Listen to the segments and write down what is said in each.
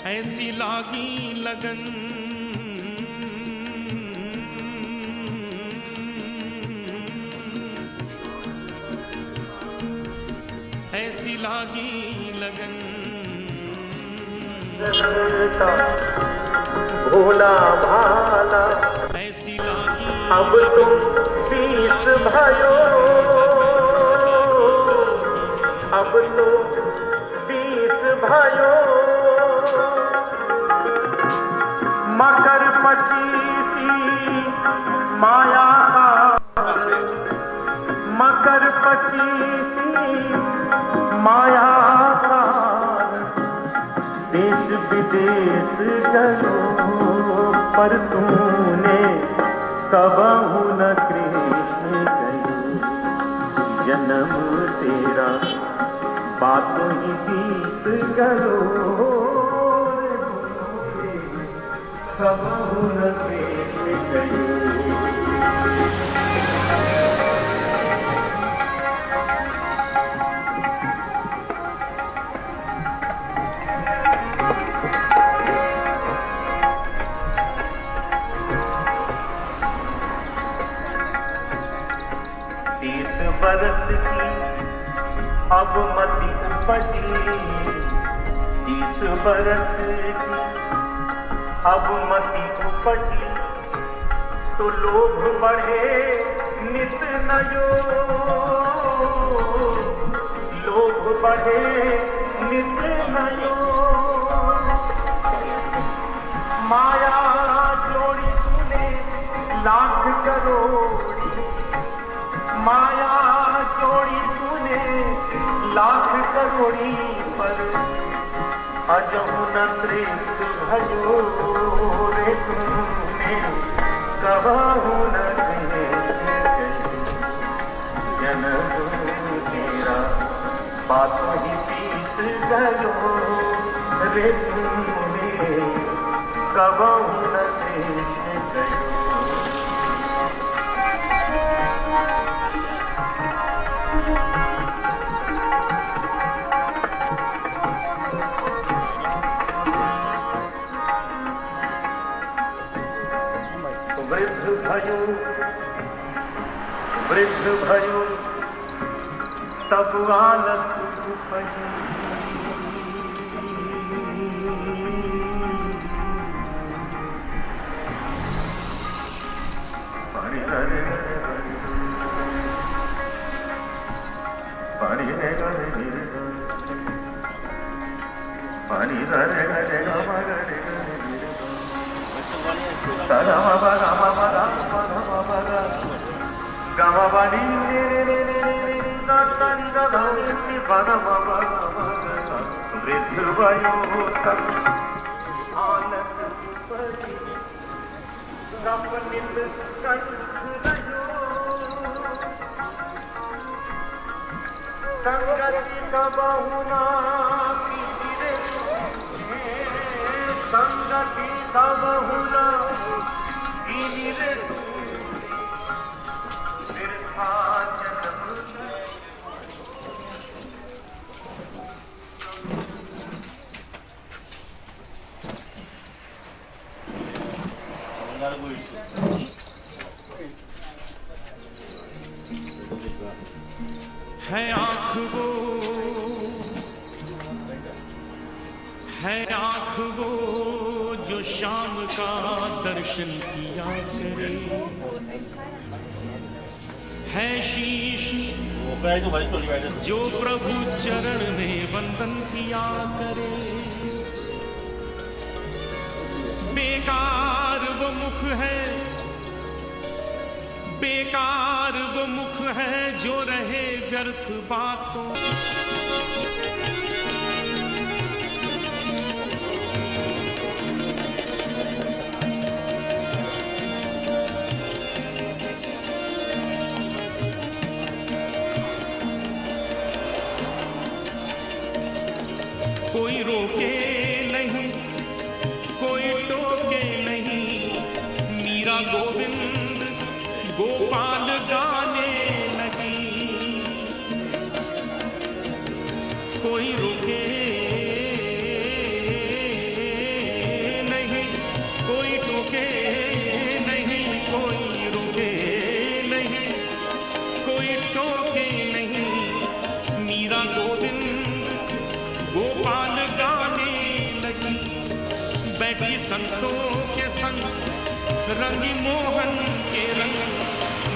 ऐसी लागी लगन ऐसी लागी लगन भोला भाला ऐसी लागी अब तुम 20 भयो अब तो 20 भयो मकर 25 माया मकर 25 माया देश विदेश गयो पर तूने कबहू न कृष्ण गयो जन्म तेरा बातों ही बीत गयो कबहू न कृष्ण गयो। बरस की अब मती उपजी 30 बरस की अब मती उपजी तो लोभ बढ़े नित नयो लोभ बढ़े नित नयो माया जोड़ी तूने लाख करोड़ी माया जोड़ी तूने लाख करोड़ी पर अजहु न तृप्त भयो रे तूने कबहू न जन्म तेरा बातों ही बीत गयो रे तूने कबहू न गयो। वृद्ध भयो तब आलस उपजी पानी रे पानी रे पानी रे गावाबानी वृद्ध भयो तब आनंद सपनित कंठ रयो संगति कबहू न कीजिए संगति कबहू न कीजिए है आँख वो जो शाम का दर्शन किया करे है शीश जो प्रभु चरण में वंदन किया करे बेकार वो मुख है बेकार वो मुख है जो रहे व्यर्थ बातों कोई रोके नहीं कोई टोके नहीं मीरा गोविंद गोपाल गाने लगी कोई रोके गोपाल गाने लगी, बैठी संतों के संग रंगी मोहन के रंग,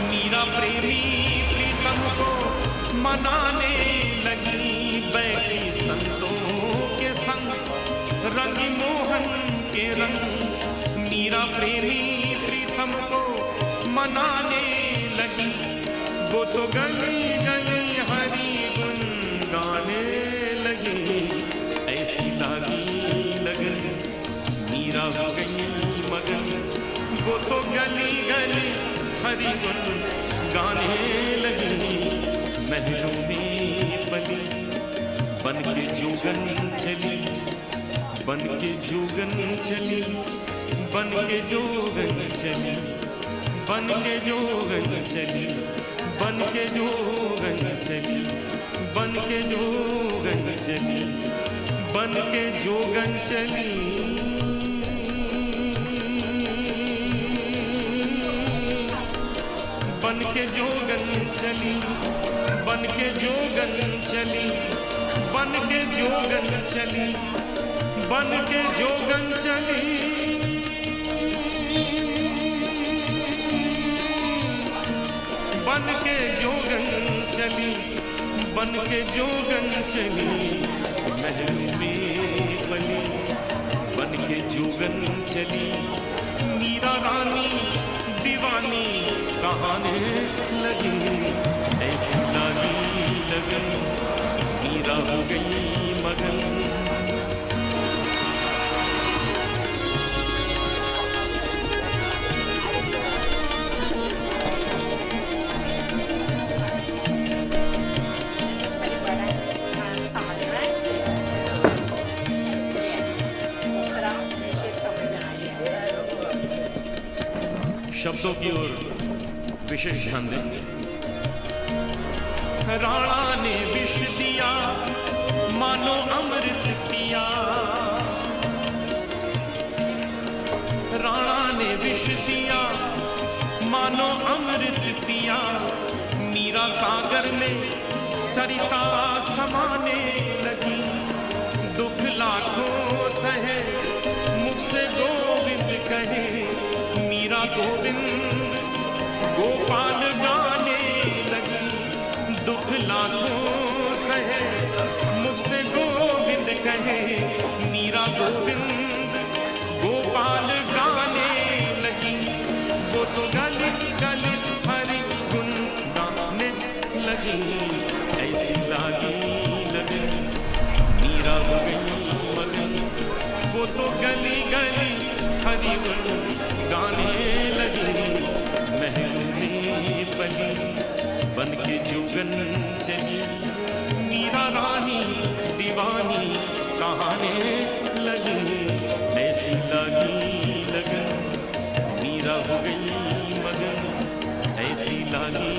मीरा प्रेमी प्रीतम को मनाने लगी, बैठी संतों के संग रंगी मोहन के रंग, मीरा प्रेमी प्रीतम को मनाने लगी। वो तो गली गली हरि गुन गाने लगी, ऐसी लागी लगन मीरा हो गई मगन। वो तो गली गली हरि गुन गाने लगी, महलों में पली बन के जोगन चली, बन के जोगन चली, बन के जोगन चली, बन के जोगन चली, बन के जोगन चली, बन के जोगन चली, बन के जोगन चली, बन के जोगन चली, बन के जोगन चली, बन के जोगन चली, बन के जोगन चली, बन के जोगन चली, बन के जोगन चली, महलों में पली बन के जोगन चली, मीरा रानी दीवानी कहाने लगी, ऐसी लागी लगन मीरा हो गई मगन। शब्दों की ओर विशेष ध्यान देंगे। राणा ने विष दिया मानो अमृत पिया, राणा ने विष दिया मानो अमृत पिया, मीरा सागर में सरिता समाने लगी, दुख लाखों सहे मुख से गोविंद कहे, मीरा गोविंद गोपाल गाने लगी, दुख लाखों सहे मुझ से गोविंद कहे, मीरा गोविंद गोपाल गाने लगी। वो तो गली गली हरि गुन गाने लगी, ऐसी लागी लगन मीरा हो गई मगन। वो तो गली गली हरि गुन गाने लगी, महलों में पली बन के जोगन चली, मीरा रानी दीवानी कहाने लगी, ऐसी लागी लगन मीरा हो गई मगन, ऐसी लागी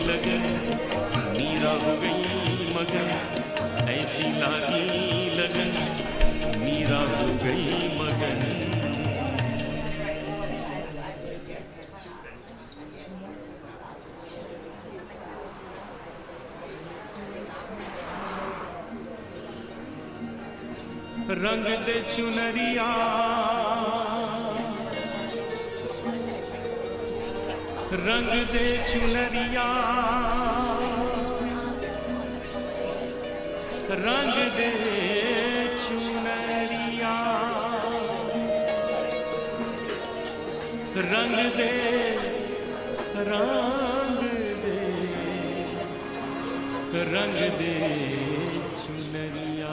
लगन मीरा हो गई मगन, ऐसी लागी लगन मीरा हो गई मगन। रंग दे चुनरिया रंग दे चुनरिया, रंग दे चुनरिया, रंग दे रंग दे रंग दे चुनरिया।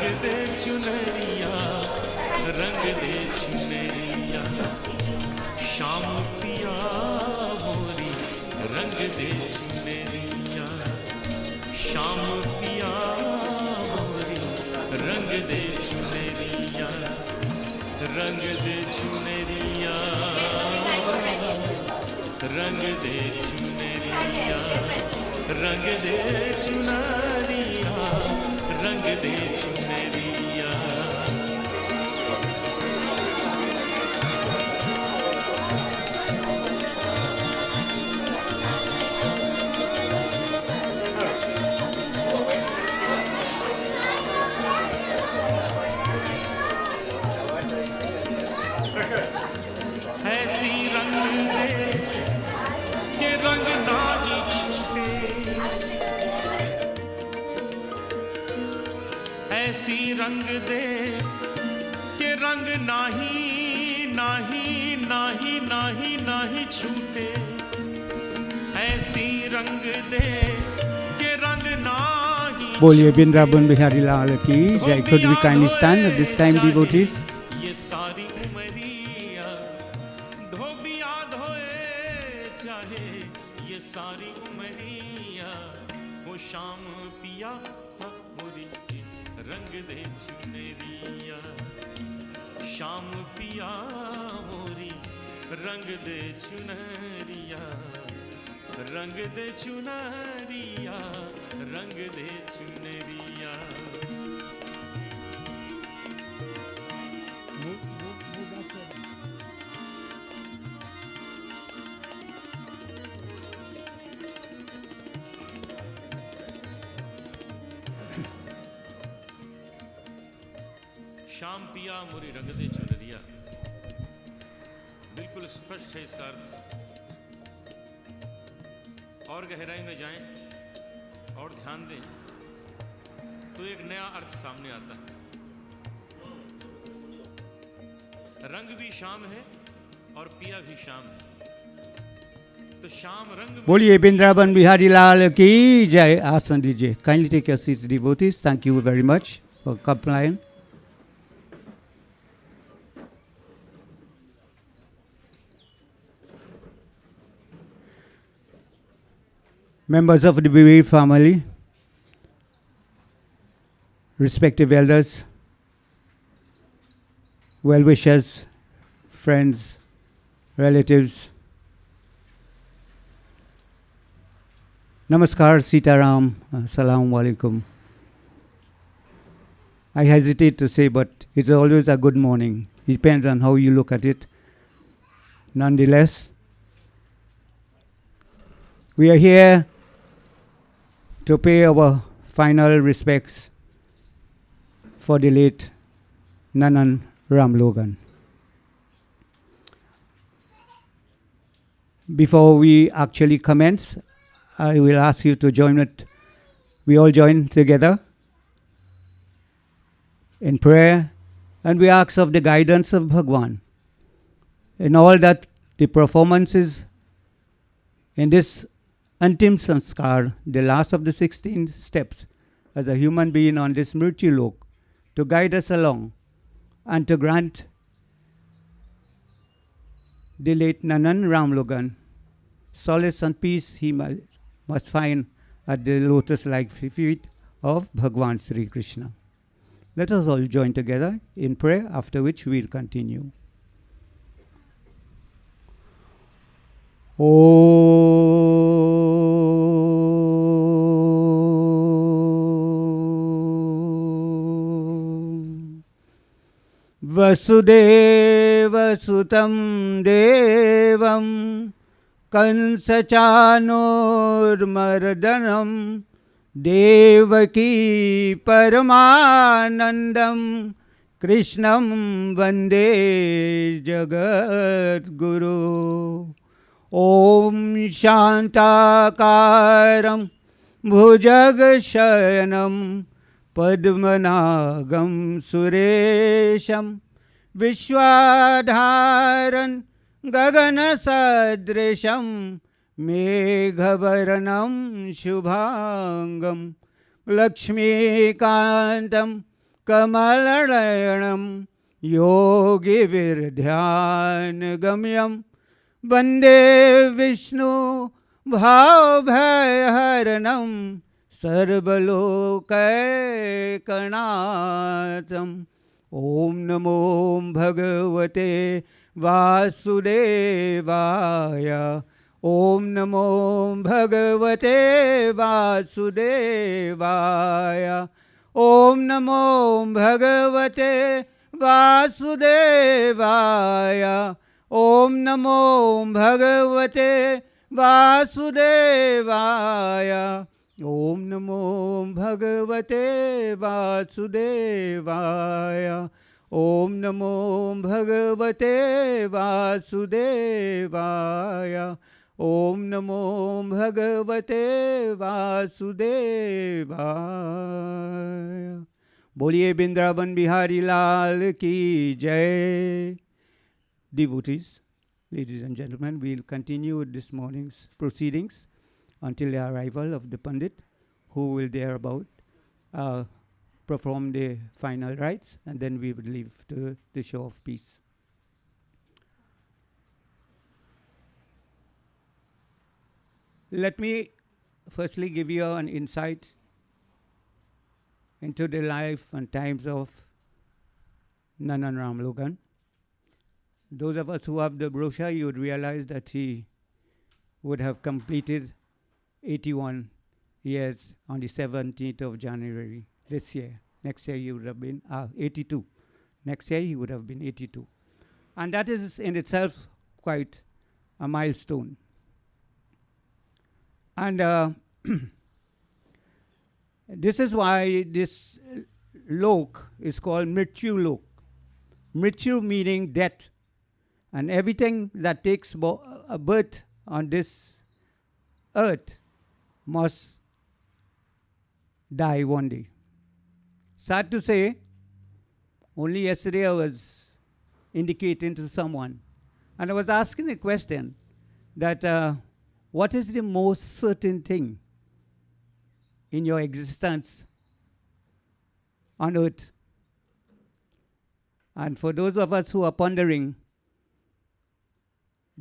रंग दे चुनरिया, रंग दे चुनरिया, शाम पिया मोरी रंग दे चुनरिया, शाम पिया मोरी रंग दे चुनरिया, रंग दे चुनरिया, रंग दे चुनरिया, रंग दे चुनरिया, रंग दे चुनरिया। ऐसी रंग दे के रंग नागी छूटे, ऐसी रंग दे के रंग नाही नाही नाही नाही नाही छूटे, ऐसी रंग दे के रंग नाही। बोलिए वृंदावन बिहारी लाल की जय। Could we kindly stand at this time, devotees? ये सारी उमरिया धोबिया धोए चाहे, ये सारी उमरिया वो शाम पिया मोरी रंग दे चुनरिया, शाम पिया मोरी रंग दे चुनरिया, रंग दे चुनरिया, रंग दे चुनरिया। शाम पिया मोरी रंग दे चुनरिया, बिल्कुल स्पष्ट है इसका अर्थ। और गहराई में जाएं और ध्यान दें तो एक नया अर्थ सामने आता है। रंग भी शाम है और पिया भी शाम है, तो शाम रंग। बोलिए वृंदावन बिहारी लाल की जय। आसन दीजिए। Kindly take your seats, devotees. Thank you very much for complying. Members of the bereaved family, respective elders, well-wishers, friends, relatives, Namaskar, Sitaram, Assalamu alaikum. I hesitate to say, but it's always a good morning. It depends on how you look at it. Nonetheless, we are here to pay our final respects for the late Nanan Ramlogan. Before we actually commence, I will ask you to join it. We all join together in prayer, and we ask of the guidance of Bhagwan in all that the performances in this Antim Sanskar, the last of the 16 steps as a human being on this Mrityu Lok, to guide us along and to grant the late Nanan Ramlogan solace and peace he must find at the lotus-like feet of Bhagwan Sri Krishna. Let us all join together in prayer, after which we will continue. Om Vasudeva Sutam Devam Kansachanurmardanam Devaki Paramanandam Krishnam Vande Jagat Guru. Om Shantakaram Bhujagashayanam Padmanagam Suresham Vishwadharan Gagana Sadrisham Meghavarnam Shubhangam Lakshmi Kantam Kamalanayanam Yogi Virdhyan Gamyam Vande Vishnu Bhavabhayaharanam Sarvalokaikanatam. Om Namo Bhagavate Vasudevaya. Om Namo Bhagavate Vasudevaya. Om Namo Bhagavate Vasudevaya. Om Namo Bhagavate Vasudevaya. Om Namo Bhagavate Vasudevaya. Om Namo Bhagavate Vasudevaya. Om Namo Bhagavate Vasudevaya. Boliye Bindraban Bihari Lal ki Jai. Devotees, ladies and gentlemen, we'll continue with this morning's proceedings until the arrival of the Pandit, who will thereabout perform the final rites, and then we will leave to the show of peace. Let me firstly give you an insight into the life and times of Nanan Ramlogan. Those of us who have the brochure, you would realize that he would have completed 81 years on the 17th of January this year. Next year he would have been 82. Next year he would have been 82. And that is in itself quite a milestone. And this is why this lok is called Mrityu Lok. Mrityu meaning death. And everything that takes a birth on this earth must die one day. Sad to say, only yesterday I was indicating to someone, and I was asking a question that what is the most certain thing in your existence on earth? And for those of us who are pondering,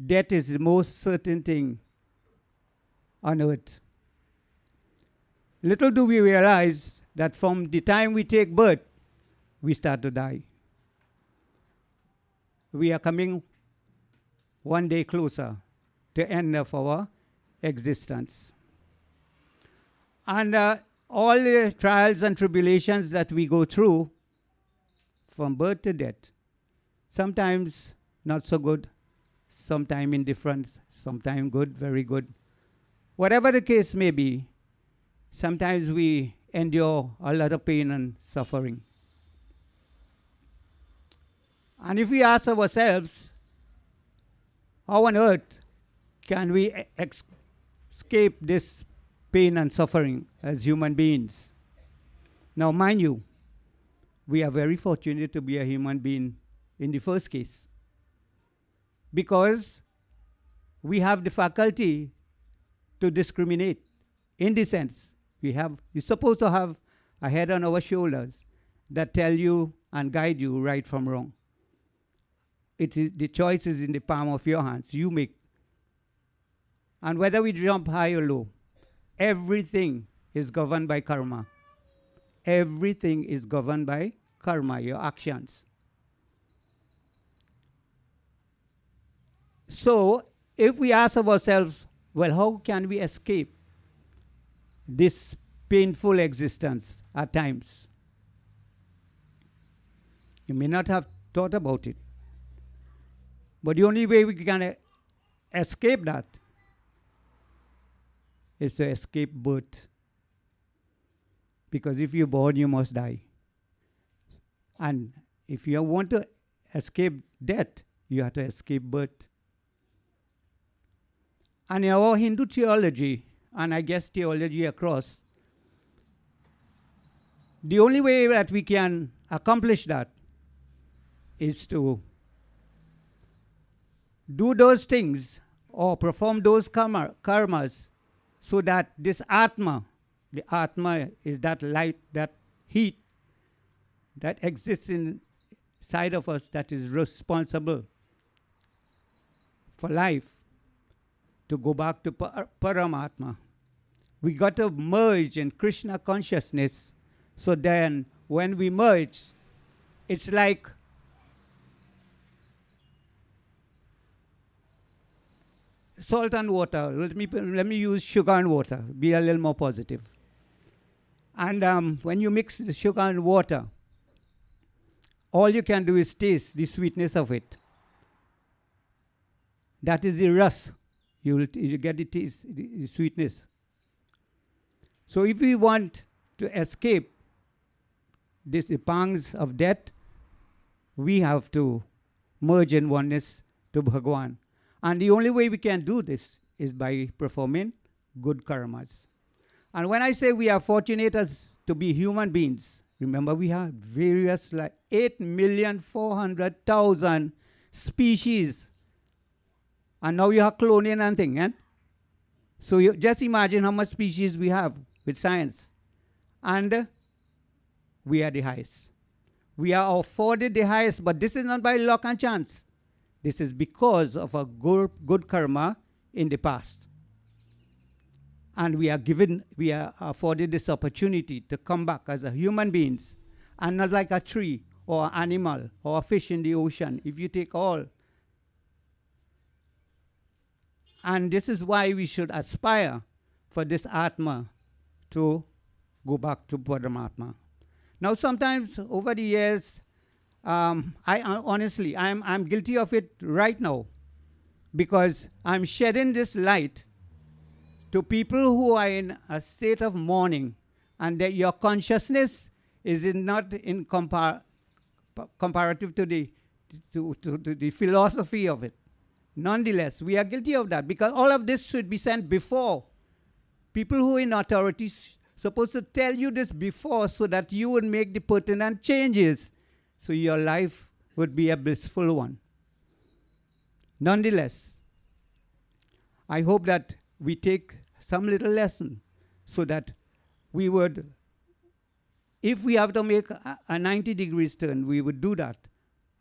death is the most certain thing on earth. Little do we realize that from the time we take birth, we start to die. We are coming one day closer to the end of our existence. And all the trials and tribulations that we go through from birth to death, sometimes not so good, sometimes indifferent, sometimes good, very good. Whatever the case may be, sometimes we endure a lot of pain and suffering. And if we ask ourselves, how on earth can we escape this pain and suffering as human beings? Now, mind you, we are very fortunate to be a human being in the first case, because we have the faculty to discriminate. In the sense, you're supposed to have a head on our shoulders that tell you and guide you right from wrong. The choice is in the palm of your hands. You make. And whether we jump high or low, everything is governed by karma. Everything is governed by karma, your actions. So, if we ask ourselves, well, how can we escape this painful existence at times? You may not have thought about it, but the only way we can escape that is to escape birth. Because if you're born, you must die. And if you want to escape death, you have to escape birth. And in our Hindu theology, and I guess theology across, the only way that we can accomplish that is to do those things or perform those karmas so that this Atma, the Atma is that light, that heat that exists inside of us that is responsible for life to go back to Paramatma. We got to merge in Krishna consciousness. So then when we merge, it's like salt and water. Let me use sugar and water, be a little more positive. And when you mix the sugar and water, all you can do is taste the sweetness of it. That is the rus. You get the taste, the sweetness. So if we want to escape the pangs of death, we have to merge in oneness to Bhagwan. And the only way we can do this is by performing good karmas. And when I say we are fortunate as to be human beings, remember we have various like 8,400,000 species. And now you have cloning and thing, eh? So you just imagine how much species we have with science. And we are the highest. We are afforded the highest, but this is not by luck and chance. This is because of a good karma in the past. And we are afforded this opportunity to come back as a human beings, and not like a tree or an animal or a fish in the ocean, if you take all. And this is why we should aspire for this Atma to go back to Paramatma. Now sometimes over the years, honestly, I'm guilty of it right now, because I'm shedding this light to people who are in a state of mourning, and that your consciousness is not in comparative to the philosophy of it. Nonetheless, we are guilty of that, because all of this should be sent before. People who are in authority supposed to tell you this before, so that you would make the pertinent changes, so your life would be a blissful one. Nonetheless, I hope that we take some little lesson, so that we would, if we have to make a 90 degrees turn, we would do that,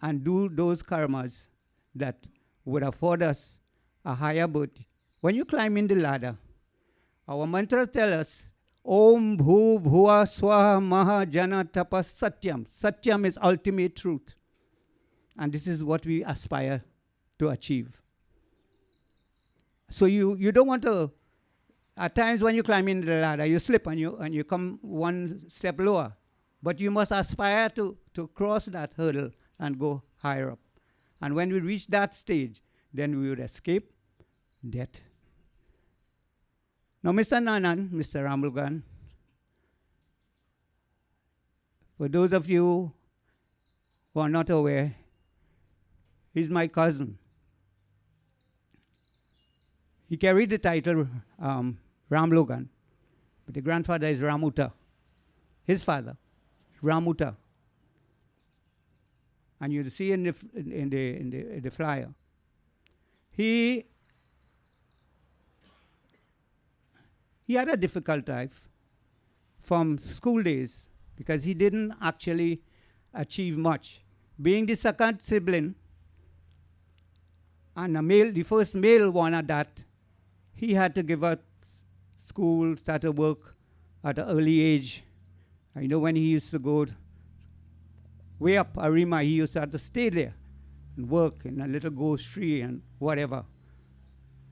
and do those karmas that would afford us a higher birth. When you climb in the ladder, our mantra tells us, Om Bhu Bhuva Swaha Maha Jana Tapas Satyam. Satyam is ultimate truth. And this is what we aspire to achieve. So you don't want to, at times when you climb in the ladder, you slip and you come one step lower. But you must aspire to cross that hurdle and go higher up. And when we reach that stage, then we would escape death. Now, Mr. Nanan, Mr. Ramlogan, for those of you who are not aware, he's my cousin. He carried the title Ramlogan, but the grandfather is Ramuta. His father, Ramuta. And you see in the flyer, he had a difficult life from school days, because he didn't actually achieve much. Being the second sibling and the first male one at that, he had to give up school, start to work at an early age. I know when he used to go way up Arima, he used to have to stay there and work in a little ghost tree and whatever.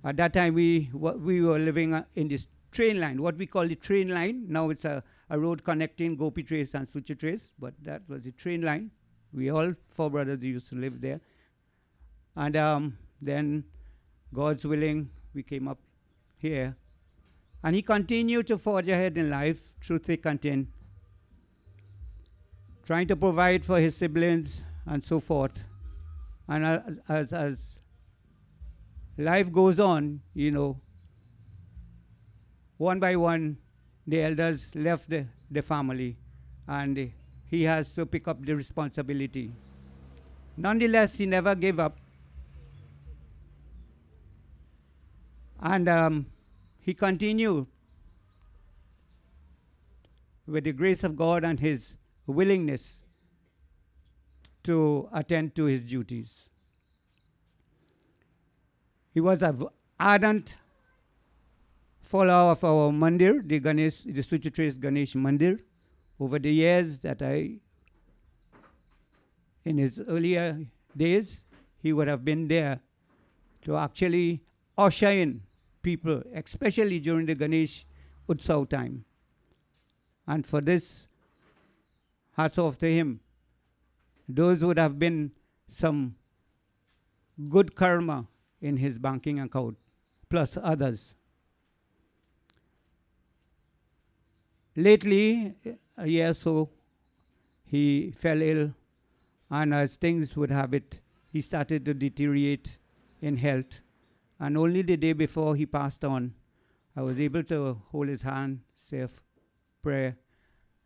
At that time, we were living in this train line, what we call the train line. Now it's a road connecting Gopi Trace and Suchi Trace, but that was the train line. We all four brothers used to live there. And then, God's willing, we came up here. And he continued to forge ahead in life through thick and thin, trying to provide for his siblings and so forth. And as life goes on, one by one, the elders left the family, and he has to pick up the responsibility. Nonetheless, he never gave up. And he continued with the grace of God and his willingness to attend to his duties. He was an ardent follower of our mandir, the Suchitrace Ganesh Mandir. Over the years in his earlier days, he would have been there to actually usher in people, especially during the Ganesh Utsav time. And for this, hats off to him. Those would have been some good karma in his banking account, plus others. Lately, a year or so, he fell ill, and as things would have it, he started to deteriorate in health. And only the day before he passed on, I was able to hold his hand, say a prayer,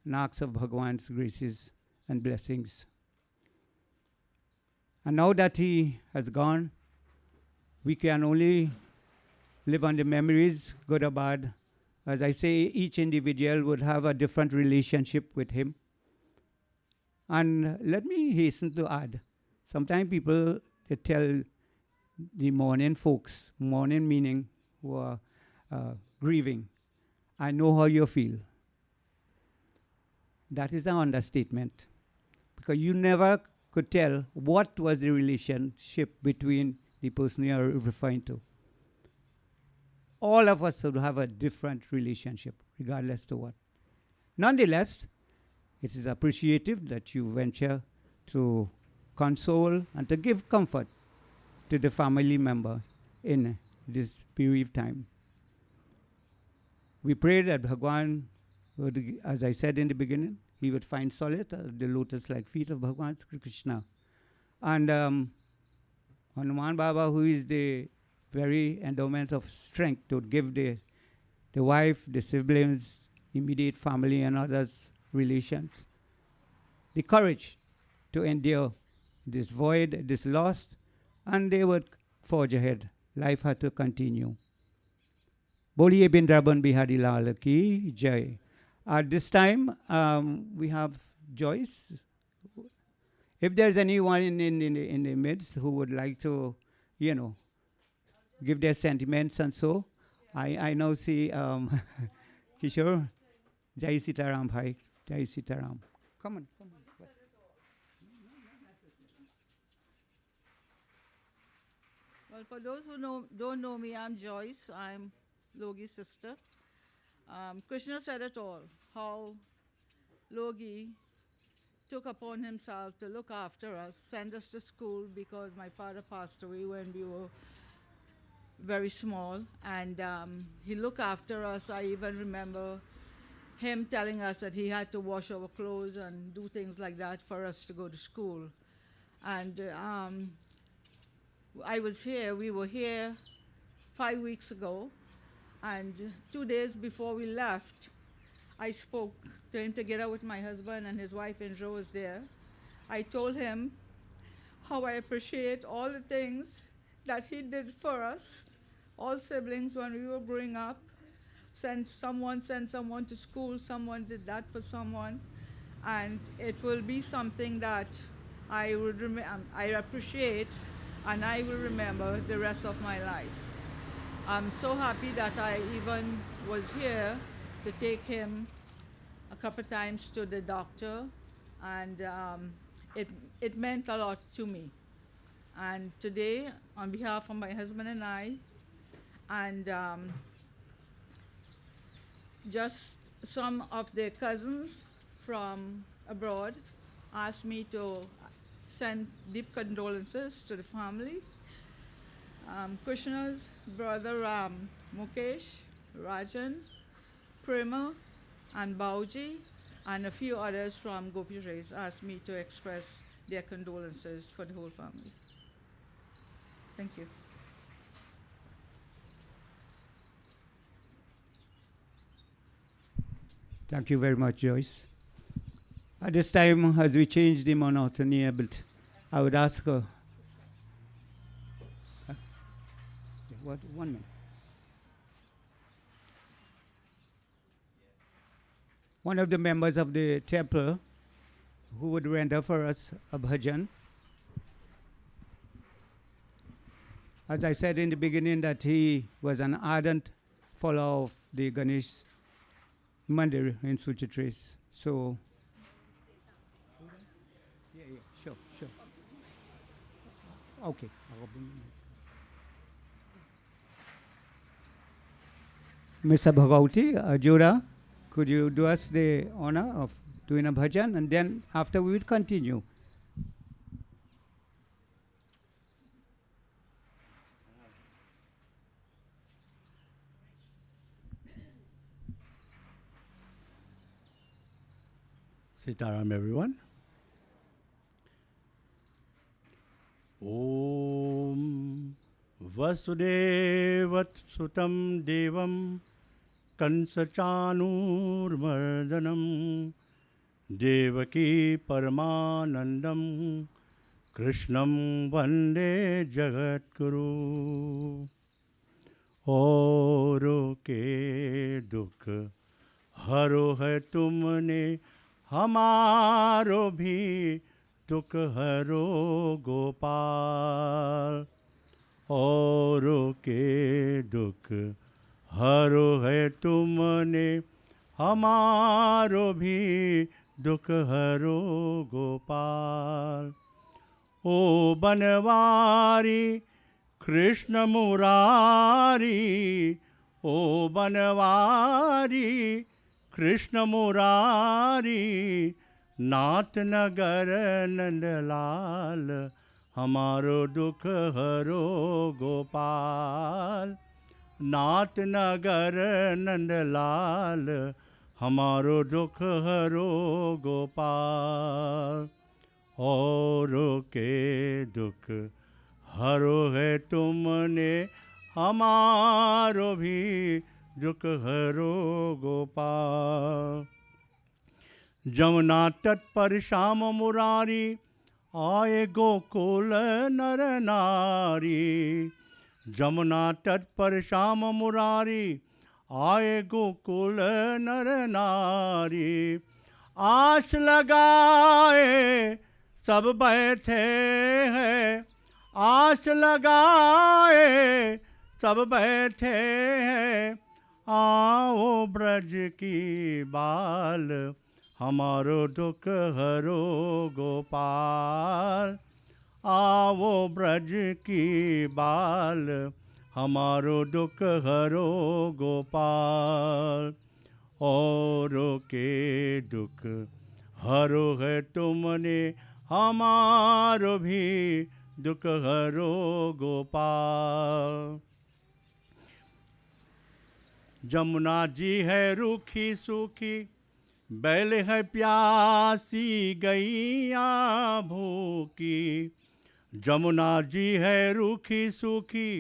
and ask of Bhagwan's graces and blessings. And now that he has gone, we can only live on the memories, good or bad. As I say, each individual would have a different relationship with him. And let me hasten to add, sometimes people, they tell the mourning folks, mourning meaning who are grieving, I know how you feel. That is an understatement, because you never could tell what was the relationship between the person you are referring to. All of us would have a different relationship, regardless to what. Nonetheless, it is appreciative that you venture to console and to give comfort to the family member in this period of time. We pray that Bhagwan would, as I said in the beginning, he would find solace at the lotus-like feet of Bhagwan Sri Krishna. And Hanuman Baba, who is the very endowment of strength to give the wife, the siblings, immediate family and others, relations, the courage to endure this void, this loss, and they would forge ahead. Life had to continue. Boliye Bindraban Bihari Lal ki Jai. At this time, we have Joyce. If there's anyone in the midst who would like to, give their sentiments and so, I now see Kishore. Jai Sitaram Bhai. Jai Sitaram. Come on. Well, for those who don't know me, I'm Joyce. I'm Logi's sister. Krishna said it all, how Logi took upon himself to look after us, send us to school because my father passed away when we were very small, and he looked after us. I even remember him telling us that he had to wash our clothes and do things like that for us to go to school. And we were here 5 weeks ago, and 2 days before we left, I spoke to him together with my husband, and his wife Indra was there. I told him how I appreciate all the things that he did for us, all siblings when we were growing up. Sent someone to school, someone did that for someone, and it will be something that I appreciate, and I will remember the rest of my life. I'm so happy that I even was here to take him a couple times to the doctor, and it meant a lot to me. And today, on behalf of my husband and I, and just some of their cousins from abroad asked me to send deep condolences to the family. Krishna's brother Mukesh, Rajan, Prema, and Bauji, and a few others from Gopi Race asked me to express their condolences for the whole family. Thank you. Thank you very much, Joyce. At this time, as we change the monotony a bit, I would ask her. What? 1 minute. One of the members of the temple who would render for us a bhajan. As I said in the beginning that he was an ardent follower of the Ganesh Mandir in Suchitris. So, yeah, sure. Okay. Mr. Bhagauti, Jura, could you do us the honor of doing a bhajan, and then after we will continue. Sitaram, everyone. Om Vasudevat Sutam Devam Kansachanurmardanam Devaki Paramanandam Krishnam Vande Jagatguru. औरों के दुख हरो है तुमने, हमारो भी दुख हरो गोपाल। औरों के दुख हरो है तुमने, हमारो भी दुख हरो गोपाल। ओ बनवारी कृष्ण मुरारी, ओ बनवारी कृष्ण मुरारी, नाथ नगर नंदलाल, हमारो दुख हरो गोपाल। नाथ नगर नंदलाल, हमारो दुख हरो गोपाल। औरों के दुख हरो है तुमने, हमारो भी दुख हरो गोपाल। जमुना तट पर श्याम मुरारी, आए गोकुल नर नारी। जमुना तट पर श्याम मुरारी, आए गोकुल नर नारी। आस लगाए सब बैठे हैं, आस लगाए सब बैठे हैं। आओ ब्रज की बाल, हमारो दुख हरो गोपाल। आओ ब्रज की बाल, हमारो दुख हरो गोपाल। औरों के दुख हरो है तुमने, हमारो भी दुख हरो गोपाल। जमुना जी है रूखी सूखी, बैल है प्यासी गैया भूखी। जमुना जी है रूखी सूखी,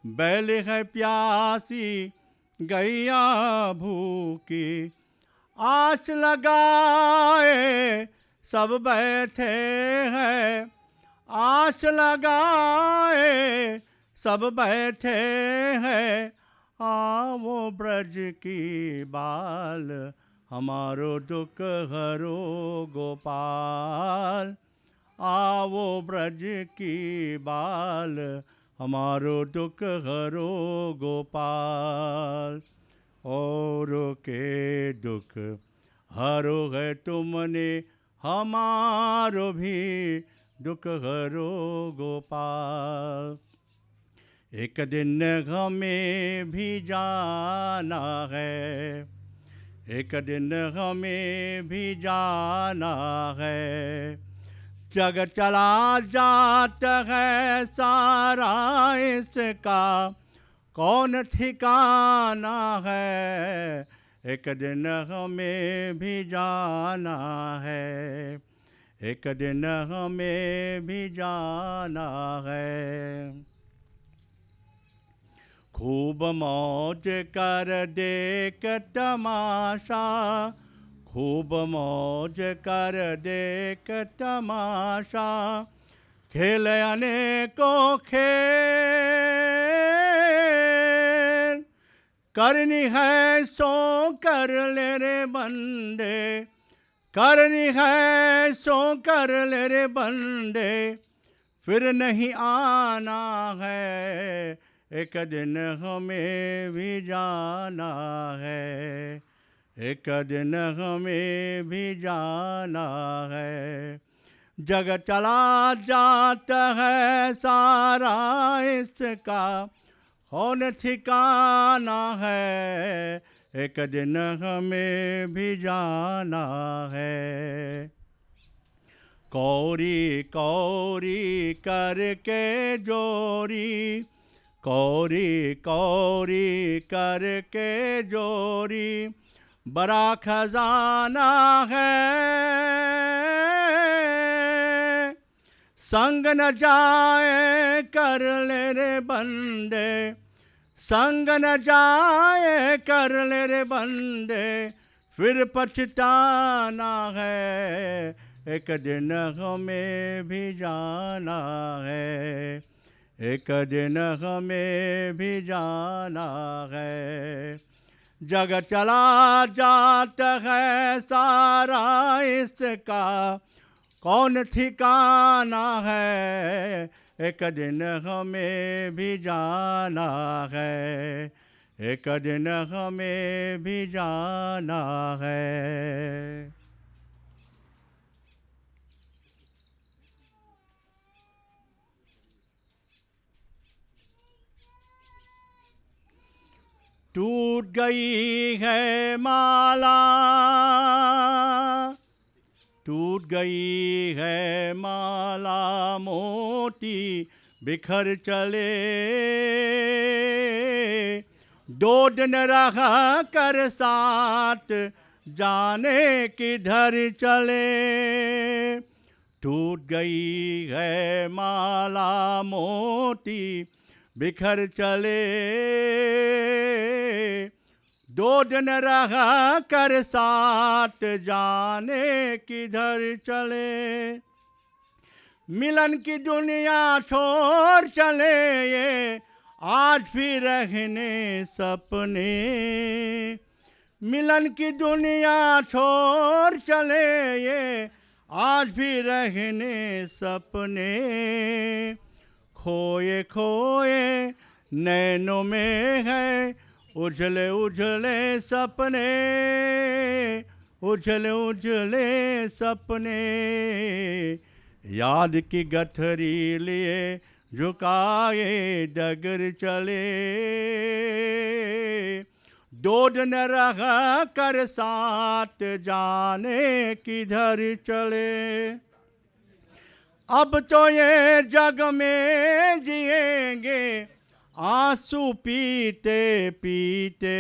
बैल है प्यासी गैया भूखी। आस लगाए सब बैठे हैं, आस लगाए सब बैठे हैं। आओ ब्रज की बाल, हमारो दुख हरो गोपाल। आओ ब्रज की बाल, हमारो दुख हरो गोपाल। औरों के दुख हरो है तुमने, हमारो भी दुख हरो गोपाल। एक दिन हमें भी जाना है, एक दिन हमें भी जाना है। जग चला जात है सारा इसका, कौन ठिकाना है। एक दिन हमें भी जाना है, एक दिन हमें भी जाना है। खूब मौज कर देख तमाशा, खूब मौज कर देख तमाशा। खेल अनेकों खेल, करनी है सो कर ले रे बंदे। करनी है सो कर ले रे बंदे, फिर नहीं आना है, एक दिन हमें भी जाना है, एक दिन हमें भी जाना है। जग चला जाता है सारा इसका, कौन ठिकाना है, एक दिन हमें भी जाना है। कौरी कौरी करके जोरी, कौरी कौरी करके जोरी, बड़ा खजाना है, संग न जाए कर ले रे बंदे, संग न जाए कर ले रे बंदे, फिर पछताना है, एक दिन हमें भी जाना है, एक दिन हमें भी जाना है। जग चला जाता है सारा इसका, कौन ठिकाना है, एक दिन हमें भी जाना है, एक दिन हमें भी जाना है। टूट गई है माला, टूट गई है माला मोती, बिखर चले, दो दिन रहा कर साथ, जाने किधर चले। टूट गई है माला मोती, बिखर चले, दो दिन रहा कर साथ, जाने किधर चले। मिलन की दुनिया छोड़ चले ये, आज भी रहने सपने, मिलन की दुनिया छोड़ चले ये, आज भी रहने सपने। खोए खोए नैनों में है, उजले उजले सपने, उजले उजले सपने। याद की गठरी लिए झुकाए डगर चले, दो दिन रहा कर साथ, जाने किधर चले। अब तो ये जग में जिएंगे आंसू पीते पीते,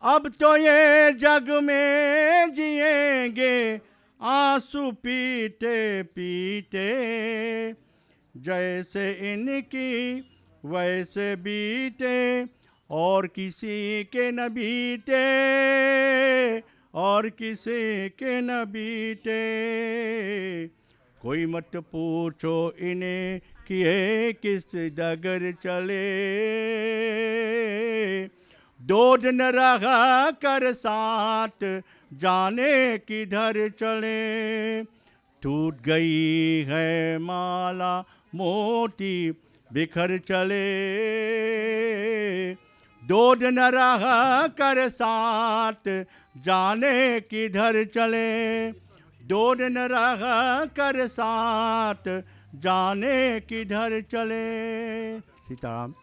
अब तो ये जग में जिएंगे आंसू पीते पीते। जैसे इनकी वैसे बीते, और किसी के न बीते, और किसी के न बीते। कोई मत पूछो इन्हें कि ये किस डगर चले, दो दिन रहा कर साथ, जाने किधर चले। टूट गई है माला मोती, बिखर चले, दो दिन रहा कर साथ, जाने किधर चले। दो दिन रहा कर साथ, जाने किधर चले। Sitaram.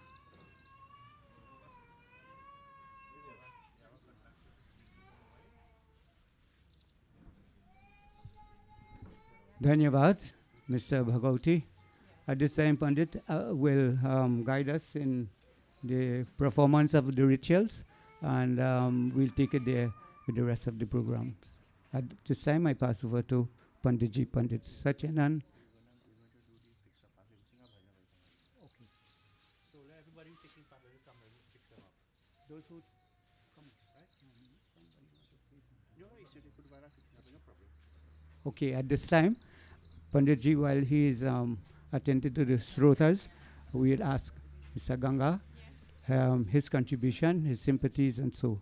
Dhanyavad, Mr. Bhagavati. At this time, Pandit will guide us in the performance of the rituals, and we'll take it there with the rest of the program. At this time, I pass over to Panditji, Pandit Sachanan. So let everybody taking part in the camera, just fix them up. Those who come, right? No, they could fix them up, no problem. Okay, at this time, Panditji, while he is attending to the Srotas, we'll ask Mr. Ganga his contribution, his sympathies, and so.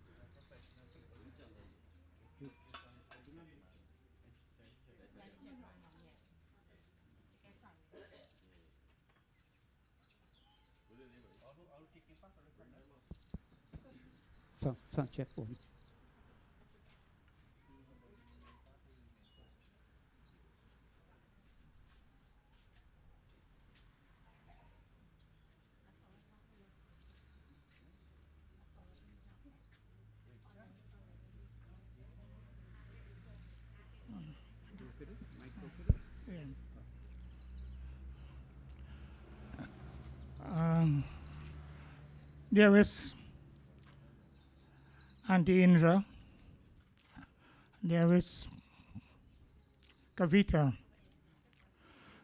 Sound check. One. There is Auntie Indra, there is Kavita,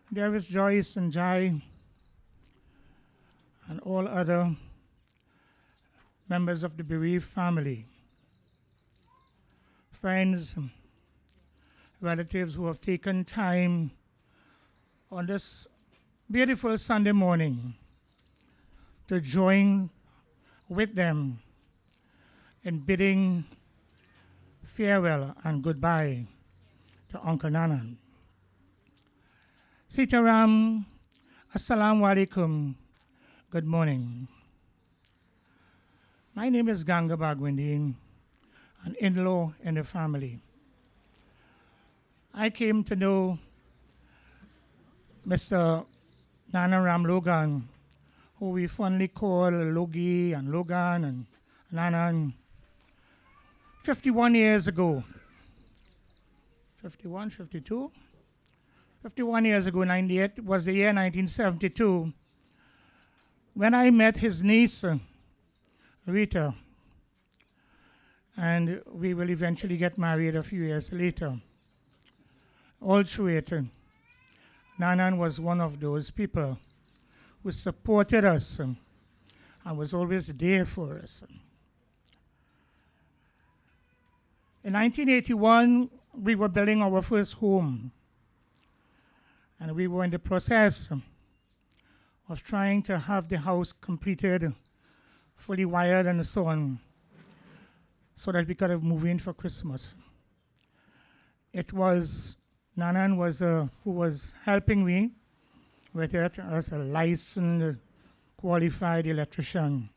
there is Joyce and Jai, and all other members of the bereaved family, friends, relatives who have taken time on this beautiful Sunday morning to join with them in bidding farewell and goodbye to Uncle Nanan. Sitaram, Assalamu alaikum, good morning. My name is Ganga Bagwindi, an in-law in the family. I came to know Mr. Nanan Ramlogan, who we fondly call Logi and Logan and Nanan, 51 years ago. 51, 52? 51 years ago, 98 was the year 1972, when I met his niece, Rita, and we will eventually get married a few years later. All through it, Nanan was one of those people who supported us and was always there for us. In 1981, we were building our first home, and we were in the process of trying to have the house completed, fully wired and so on, so that we could have moved in for Christmas. It was Nanan who was helping me with it as a licensed, qualified electrician.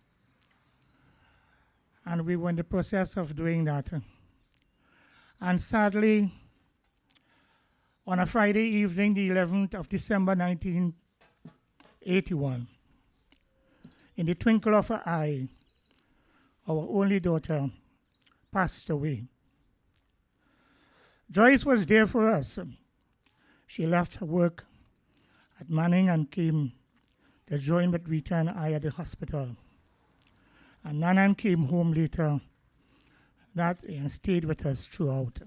And we were in the process of doing that. And sadly, on a Friday evening, the 11th of December 1981, in the twinkle of an eye, our only daughter passed away. Joyce was there for us. She left her work at Manning and came to join with Rita and I at the hospital. And Nanan came home later and stayed with us throughout.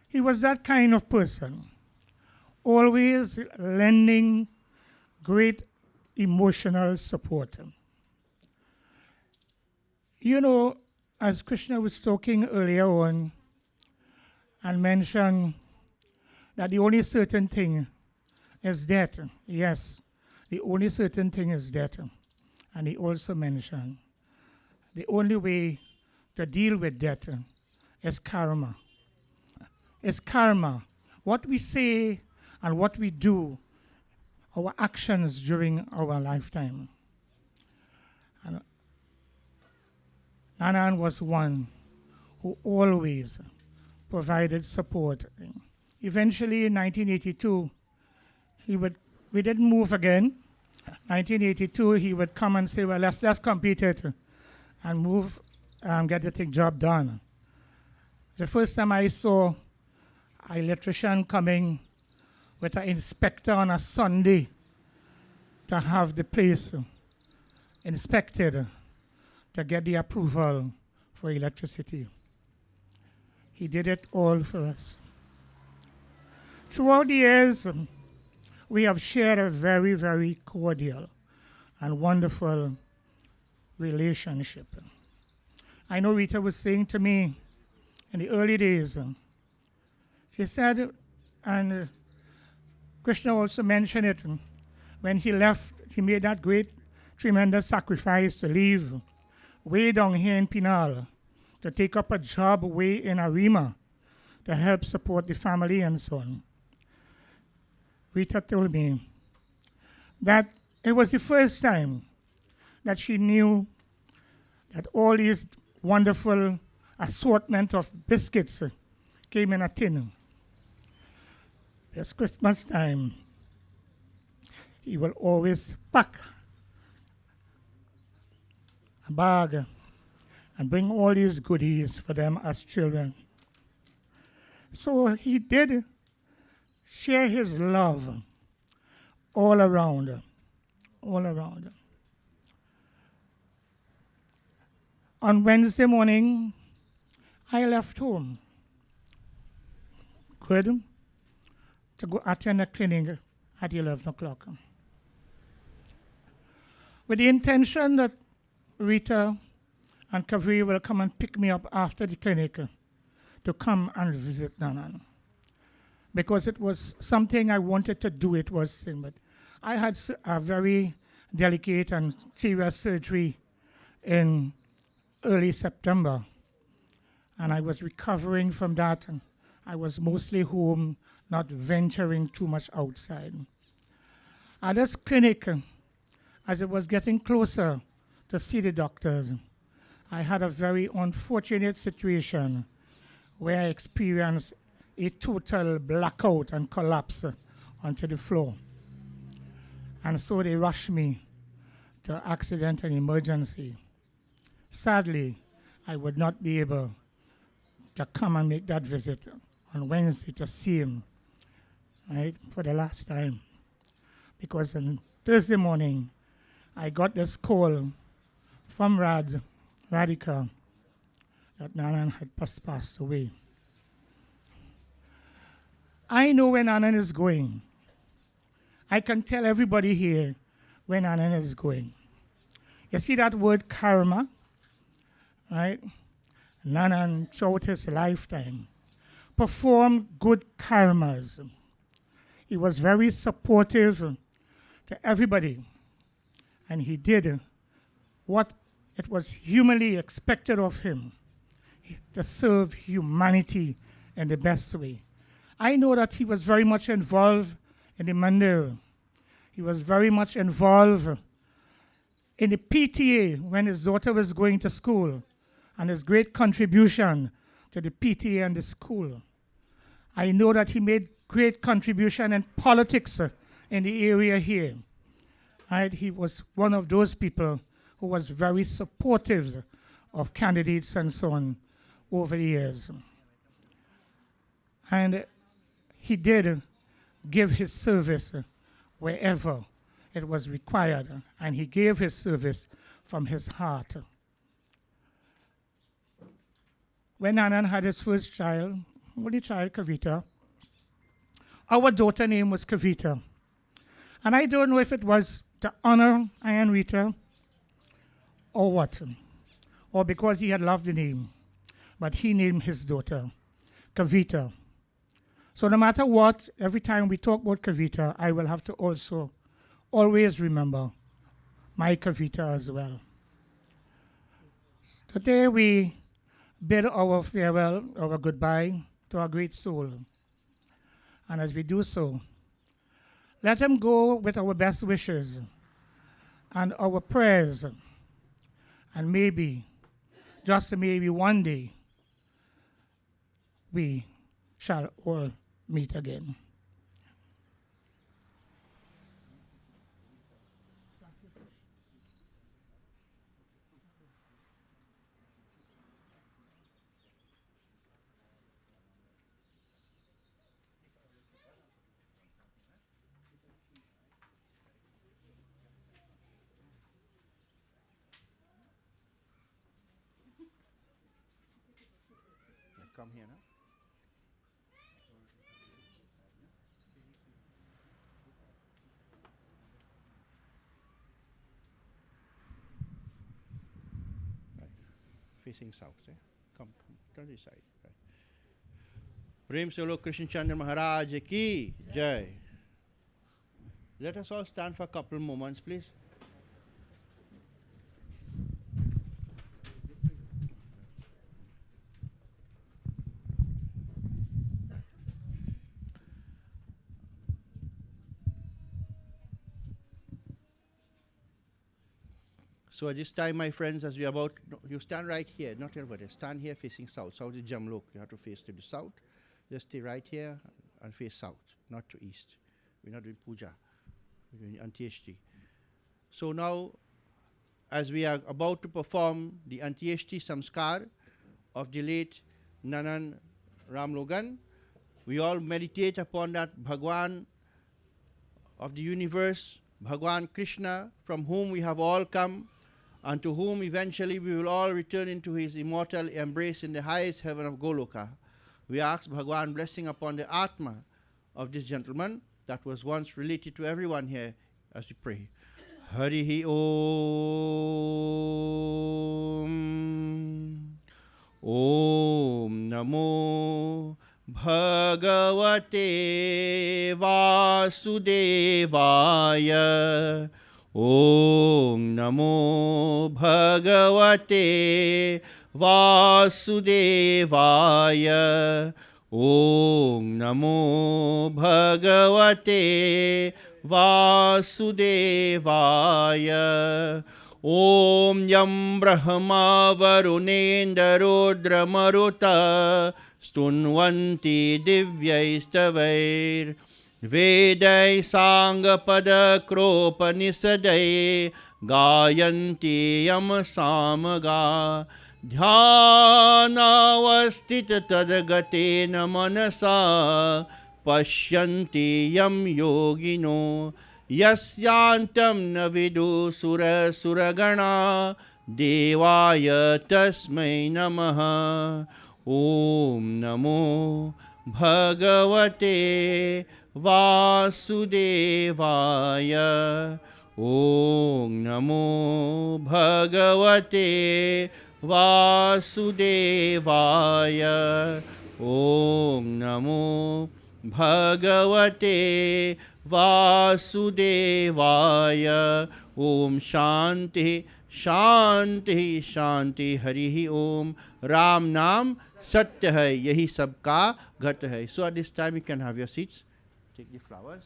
He was that kind of person, always lending great emotional support. You know, as Krishna was talking earlier on and mentioned that the only certain thing is death. Yes, the only certain thing is death. And he also mentioned the only way to deal with death is karma. It's karma. What we say and what we do, our actions during our lifetime. And Nanan was one who always provided support. Eventually in 1982, we didn't move again. 1982, he would come and say, well, let's complete it and move and get the job done. The first time I saw an electrician coming with an inspector on a Sunday to have the place inspected to get the approval for electricity. He did it all for us. Throughout the years, we have shared a very, very cordial and wonderful relationship. I know Rita was saying to me in the early days, she said, and Krishna also mentioned it, when he left, he made that great, tremendous sacrifice to leave way down here in Pinal to take up a job way in Arima to help support the family and so on. Rita told me that it was the first time that she knew that all these wonderful assortment of biscuits came in a tin. It's Christmas time. He will always pack a bag and bring all these goodies for them as children. So he did share his love all around, all around. On Wednesday morning, I left home, good, to go attend a clinic at 11 o'clock, with the intention that Rita and Kaveri will come and pick me up after the clinic to come and visit Nanan. Because it was something I wanted to do, it was, but I had a very delicate and serious surgery in early September, and I was recovering from that, and I was mostly home, not venturing too much outside. At this clinic, as it was getting closer to see the doctors, I had a very unfortunate situation where I experienced a total blackout and collapse onto the floor. And so they rushed me to accident and emergency. Sadly, I would not be able to come and make that visit on Wednesday to see him, right, for the last time. Because on Thursday morning, I got this call from Radhika that Nanan had passed away. I know where Nanan is going. I can tell everybody here where Nanan is going. You see that word karma, right? Nanan, throughout his lifetime, performed good karmas. He was very supportive to everybody, and he did what it was humanly expected of him, to serve humanity in the best way. I know that he was very much involved in the mandir. He was very much involved in the PTA when his daughter was going to school, and his great contribution to the PTA and the school. I know that he made great contribution in politics in the area here. Right? He was one of those people who was very supportive of candidates and so on over the years. And he did give his service wherever it was required, and he gave his service from his heart. When Nanan had his first child, only child, Kavita, our daughter name was Kavita. And I don't know if it was to honor Ian Rita or what, or because he had loved the name, but he named his daughter Kavita. So no matter what, every time we talk about Kavita, I will have to also always remember my Kavita as well. Today we bid our farewell, our goodbye to our great soul. And as we do so, let him go with our best wishes and our prayers. And maybe, just maybe one day, we shall all meet again. Come here now. Right. Facing south, eh? Come, turn this side. Right. Prem Solo Krishna Chandra Maharaj ki Jai. Let us all stand for a couple moments, please. So at this time, my friends, as we are about, you stand right here, not over there. Stand here facing south. South is Jamlok. You have to face to the south. Just stay right here and face south, not to east. We're not doing puja. We're doing Antyeshti. So now, as we are about to perform the Antyeshti Samskar of the late Nanan Ramlogan, we all meditate upon that Bhagwan of the universe, Bhagwan Krishna, from whom we have all come, and to whom eventually we will all return into his immortal embrace in the highest heaven of Goloka. We ask Bhagwan blessing upon the Atma of this gentleman that was once related to everyone here as we pray. Harihi Om. Om Namo Bhagavate Vasudevaya. Om Namo Bhagavate Vasudevaya. Om Namo Bhagavate Vasudevaya. Om Yam Brahma Varunendra Maruta Stunvanti Divyaistavir Vedai Sanghapada Kropanisadai Gayanti Yam Samaga Dhyanavastita Tadagatena Manasa Pashyanti Yam Yogino Yasyantam Navidu Sura Suragana Devaya Tasmai Namaha. Om Namo Bhagavate Vasudevaya. Om Namo Bhagavate Vasudevaya. Om Namo Bhagavate Vasudevaya. Om Shanti Shanti Shanti. Harihi Om. Ram Naam Satya hai. Yahi sabka ghat hai. So at this time you can have your seats. Take the flowers.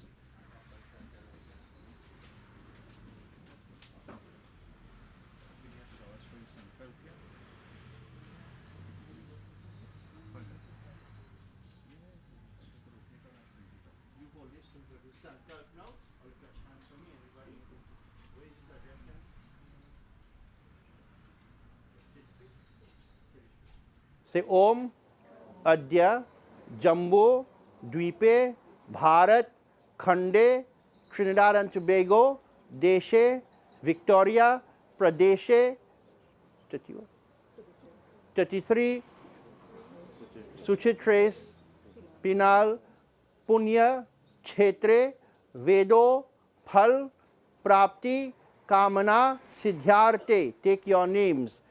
Say Om Adya Jambu Dvipe Bharat Khande Trinidad and Tobago Deshe Victoria Pradeshe 33 Suchitres Pinal Punya Kshetre Vedo Phal Prapti Kamana Siddhyarte. Take your names.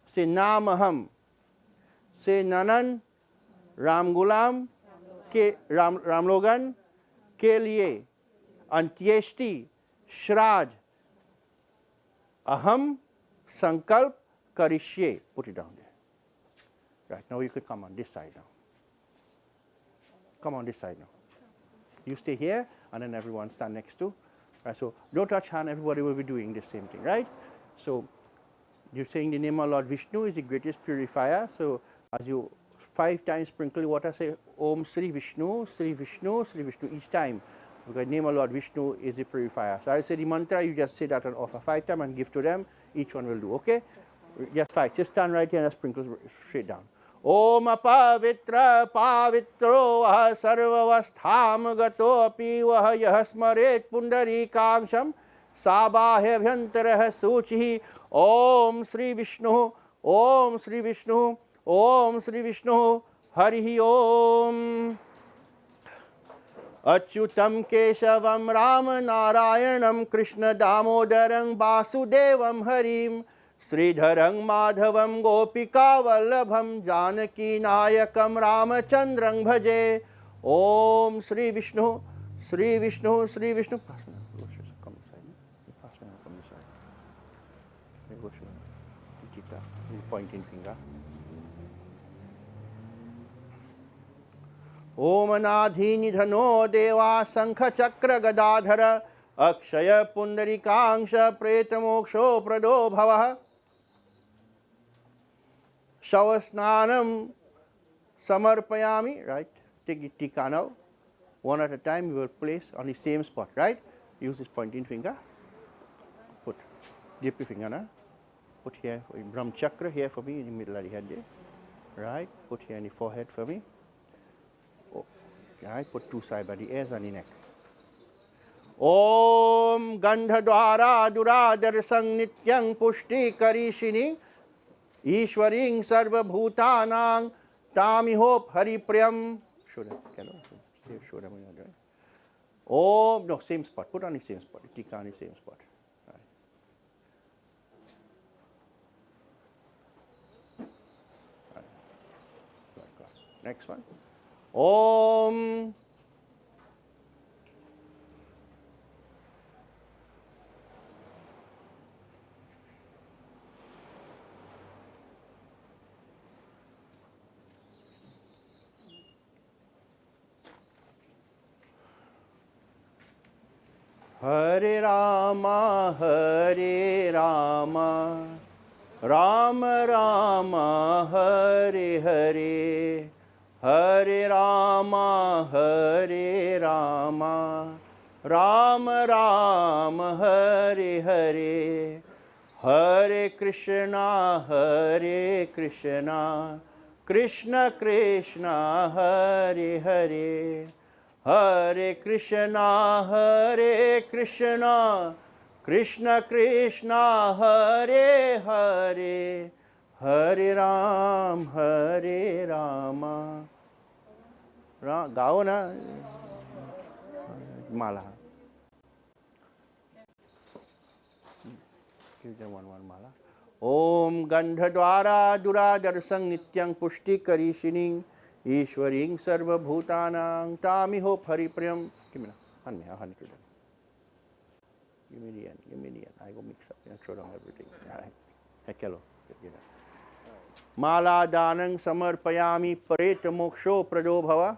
Say Namaham. Say Nanan Ramlogan के लिए अंत्येष्टि श्राद्ध aham sankalp karishye. Put it down there. Right, now you could come on this side now. Come on this side now. You stay here and then everyone stand next to. Right, so don't touch hand, everybody will be doing the same thing, right? So you're saying the name of Lord Vishnu is the greatest purifier. So as you 5 times sprinkle water, say Om Sri Vishnu, Sri Vishnu, Sri Vishnu each time. Because the name of Lord Vishnu is the purifier. So I say the mantra, you just say that and offer 5 times and give to them. Each one will do, okay? Just 5. Just stand right here and sprinkle straight down. Om apavitra pavitro vah sarvavastham gato api vah yah smaret pundarikangsham sabahya bhyantarah suchihi. Om Sri Vishnu, Om Sri Vishnu, Om Sri Vishnu, Harihi Om. Achyutam Keshavam Ram Narayanam Krishna Damodaram Vasudevam Harim Sridharam Madhavam Gopika Vallabham Janaki Nayakam Ramachandram Bhaje. Om Sri Vishnu, Sri Vishnu, Sri Vishnu. Come this side. Come this side. Pointing finger. Om Anadhi Nidhano Deva Sankha Chakra Gadadhara Akshay पुंडरीकांश प्रेत मोक्षो प्रदो भवः शव स्नानम samarpayami, right? Take the tika now. One at a time you will place on the same spot, right? Use this pointing finger. Put, dip your finger now. Put here, Brahm chakra here for me in the middle of the head there. Right? Put here in the forehead for me. Oh, right? Put two sides by the ears and the neck. Om Gandha Dwara Duradar Sang Nityang Pushti Karishini Ishwaring Sarva Bhutanang Tami Hope Hari Priyam. Show them. Show them. Oh, no, same spot. Put on the same spot. Tika on the same spot. Right. Right. Next one. Om. Hare Rama, Hare Rama, Rama Rama, Hare Hare, Hare Rama, Hare Rama, Rama Rama, Hare Hare, Hare Krishna, Krishna Krishna, Hare Hare. Hare Krishna, Krishna Krishna, Hare Hare, Hare Rama. Gao na mala. Give them one mala. Om Gandha Dwara Duradar Sang Nityang Pushti Karishining Ishwaring Sarva Bhutanang Tami Hope Hari Priyam. Give me now. Hand me, I'll hand it to them. Give me the end. I go mix up and throw down everything. Hello. Mala Danang Samarpayami Pareta Moksho Prado Bhava.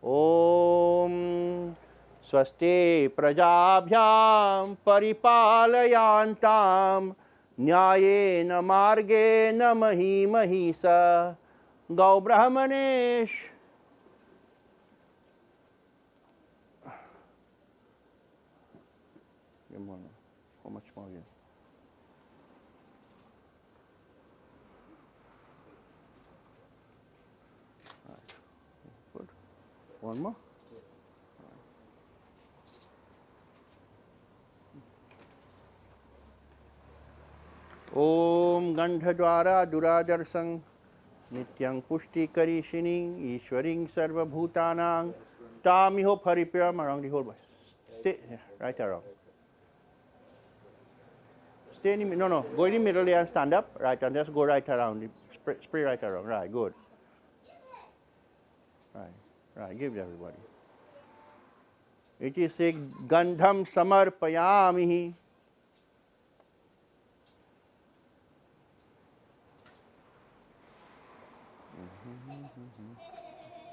Om Swaste Prajabhyam Paripalayantam Nyayena Margena Mahisa Gau Brahmanesh. How much more again? Right. Good. One more. Om Gandha Dwara Duradar Sang Nityang Pushti Karishining Ishwaring Sarva Bhutanang Tami Hope Hari Priyam. Around the whole body. Stay right around. Stay in the middle. No. Go in the middle there and stand up. Right, and just go right around. Spray right around. Right, good. Right. Give it everybody. It is a Gandham Samarpayami.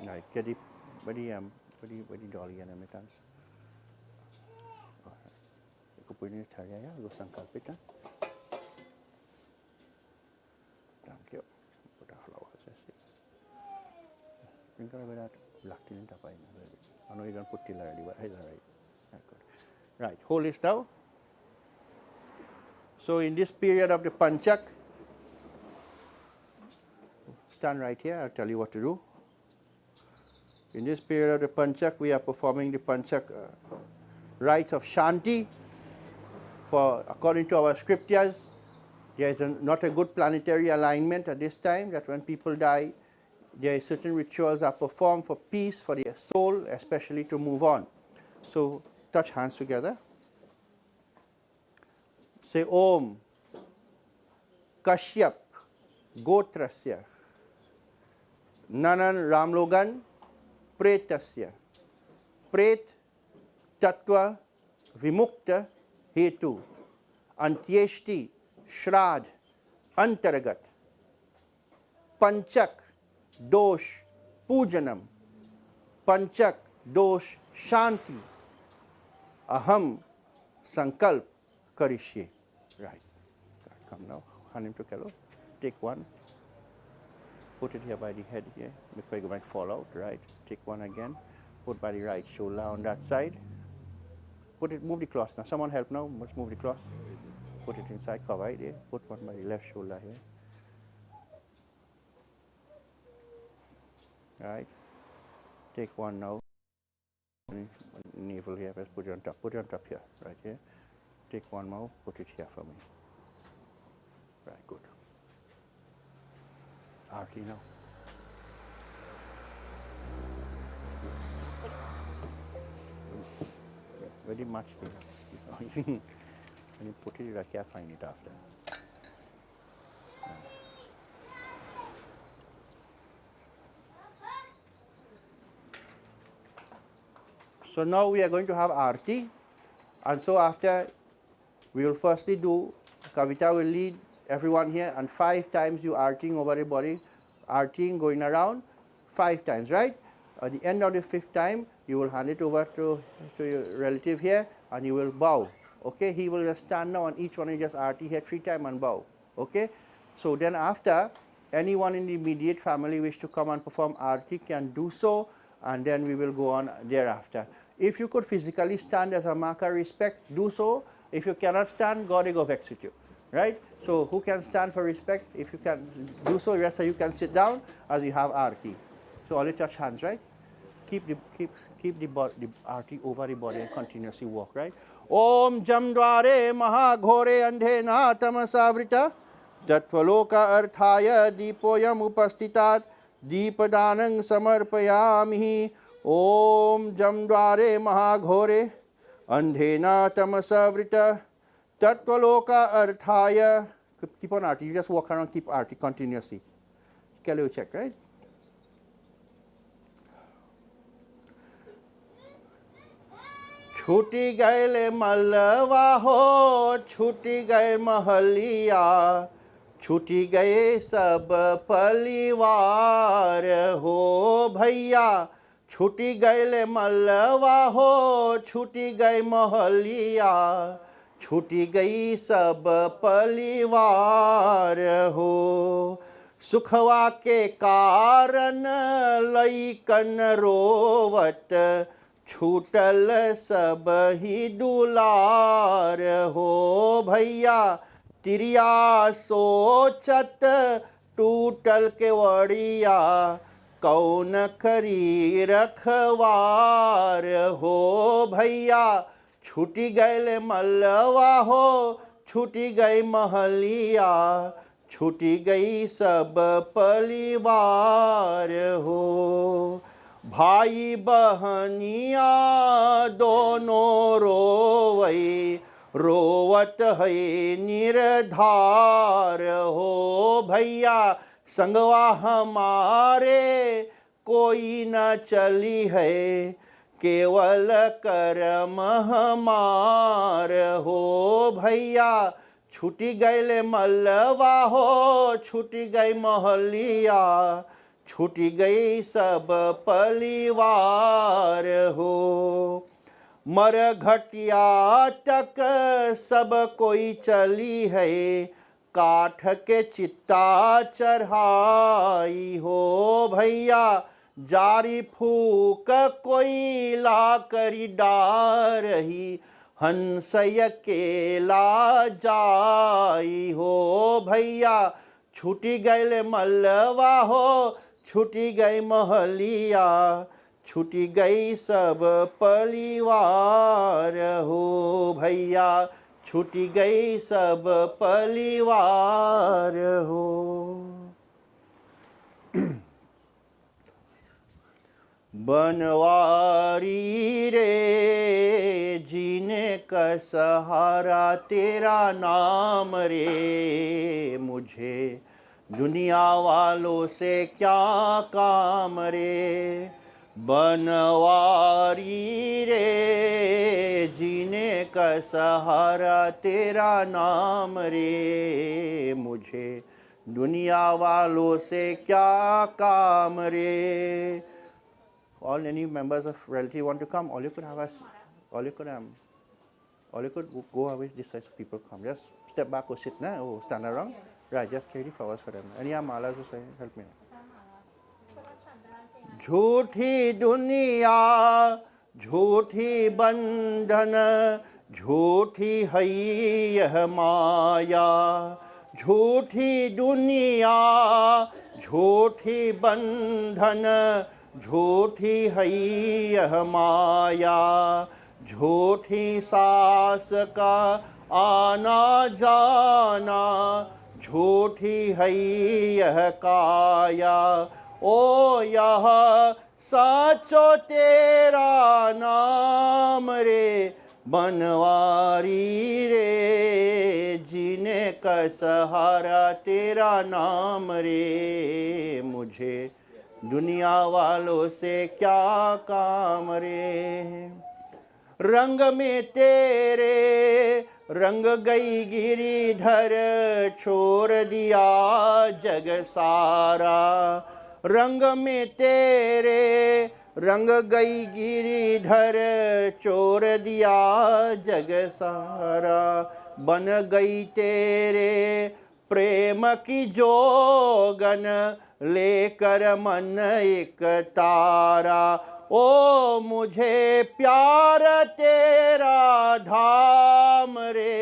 Right, get it. Body dolly and emittance. Aku punya cara ya, go sangkalpita. Thank you. Put a flowers. Sprinkle with that black tin tapa in. I know you don't put till already, but it's alright. Right, hold this now. So in this period of the Panchak, stand right here, I'll tell you what to do. In this period of the Panchak, we are performing the Panchak rites of Shanti. For according to our scriptures, there is not a good planetary alignment at this time, that when people die, there are certain rituals are performed for peace, for their soul, especially to move on. So touch hands together. Say Om Kashyap Gotrasya Nanan Ramlogan Pretasya Pret Tattva Vimukta Hetu Antyeshti Shrad Antaragat Panchak Dosh Pujanam Panchak Dosh Shanti Aham sankalp karishye. Right. Come now. Hand him to Kello. Take one. Put it here by the head here before you might fall out. Right. Take one again. Put by the right shoulder on that side. Put it. Move the cloth now. Someone help now. Let's move the cloth. Put it inside. Cover it here. Put one by the left shoulder here. Right. Take one now. Navel here. Let's put it on top. Put it on top here. Right here. Take one more. Put it here for me. Right. Good. Arti now. Very much. When you put it, I can't find it after. So now we are going to have Aarti, and so after we will firstly do, Kavita will lead everyone here, and 5 times you Aartiing over the body, Aartiing going around 5 times, right? At the end of the 5th time, you will hand it over to your relative here, and you will bow. Okay, he will just stand now, and each one will just Aarti here 3 times and bow. Okay, so then after, anyone in the immediate family wish to come and perform Aarti can do so, and then we will go on thereafter. If you could physically stand as a mark of respect, do so. If you cannot stand, God will go vex with you, right? So who can stand for respect? If you can do so, rest of you can sit down as you have Aarti. So only touch hands, right? Keep the Aarti over the body and continuously walk, right? Om Jamdware Mahaghore Andhena Tamasavrita Tatvaloka Arthaya Deepoyam Upastitat Deepadanang Samarpayami Om Jamdware Mahaghore Andhena Tamasavrita Tatvaloka Arthaya. Keep on Aarti. You just walk around, keep Aarti continuously. Can you check, right? छूटी गए मलवा हो छूटी गए महलिया छूटी गए सब परिवार हो भैया छूटी गए मलवा हो छूटी गए महलिया छूटी गई सब परिवार हो सुखवा के कारण लइकन रोवत छूटल सब ही दुलार हो भैया तिरिया सोचत टूटल केवड़िया कौन करी रखवार हो भैया छूटी गए मलवा हो छूटी गई महलिया छूटी गई सब परिवार हो भाई बहनिया दोनों रोवई रोवत है निर्धार हो भैया संगवा हमारे कोई न चली है केवल कर्म हमार हो भैया छूटी गए मलवा हो छूटी गई महलिया छूटी गई सब परिवार हो मर घटिया तक सब कोई चली है काठ के चित्ता चढ़ाई हो भैया जारी फूक कोई ला करी डारही हंस अकेला जाई हो भैया छूटी गए मलवा हो छूटी गई महलिया छूटी गई सब परिवार हो भैया छूटी गई सब परिवार हो बनवारी रे जीने का सहारा तेरा नाम रे मुझे दुनिया वालों से क्या काम रे बनवारी रे जीने का सहारा तेरा नाम रे मुझे दुनिया वालों से क्या काम रे all any members of relative want to come all you could have us all you could Or you could go away this side so people come. Just step back or sit now. Oh, stand around. Right, just carry flowers for them. Any malas or say, help me. झूठी दुनिया झूठी बंधन झूठी है यह माया झूठी दुनिया झूठी बंधन झूठी है यह माया झूठी सास का आना जाना झूठी है यह काया ओ यह साचो तेरा नाम रे बनवारी रे जीने का सहारा तेरा नाम रे मुझे दुनिया वालों से क्या काम रे रंग में तेरे रंग गई गिरिधर छोड़ दिया जग सारा रंग में तेरे रंग गई गिरिधर छोड़ दिया जग सारा बन गई तेरे प्रेम की जोगन लेकर मन एक तारा ओ मुझे प्यार तेरा धाम रे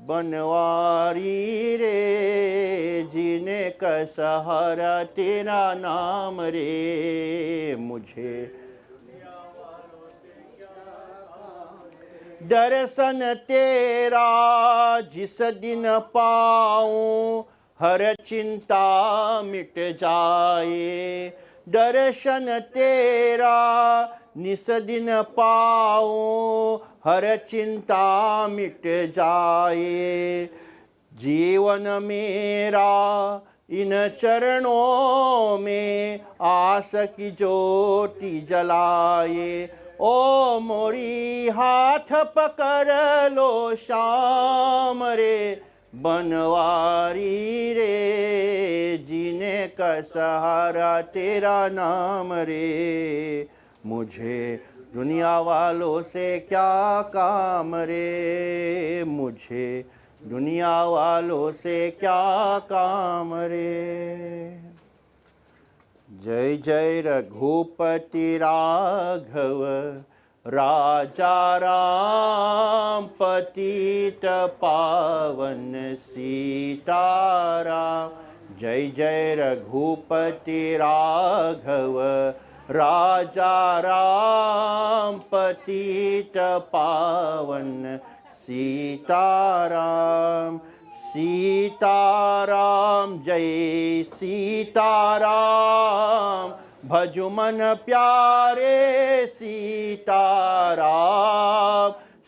बनवारी रे जीने का सहारा तेरा नाम रे मुझे दर्शन तेरा जिस दिन पाऊं हर चिंता मिट जाए दर्शन तेरा निस दिन पाऊं हर चिंता मिट जाए जीवन मेरा इन चरणों में आस की ज्योति जलाए ओ मोरी हाथ पकड़ लो श्याम रे बनवारी रे जीने का सहारा तेरा नाम रे मुझे दुनिया वालों से क्या काम रे मुझे दुनिया वालों से क्या काम रे जय जय रघुपति राघव राजा राम पतित पावन सीताराम जय जय रघुपति राघव राजा राम पतित पावन सीताराम सीताराम जय सीताराम भजुमन प्यारे सीताराम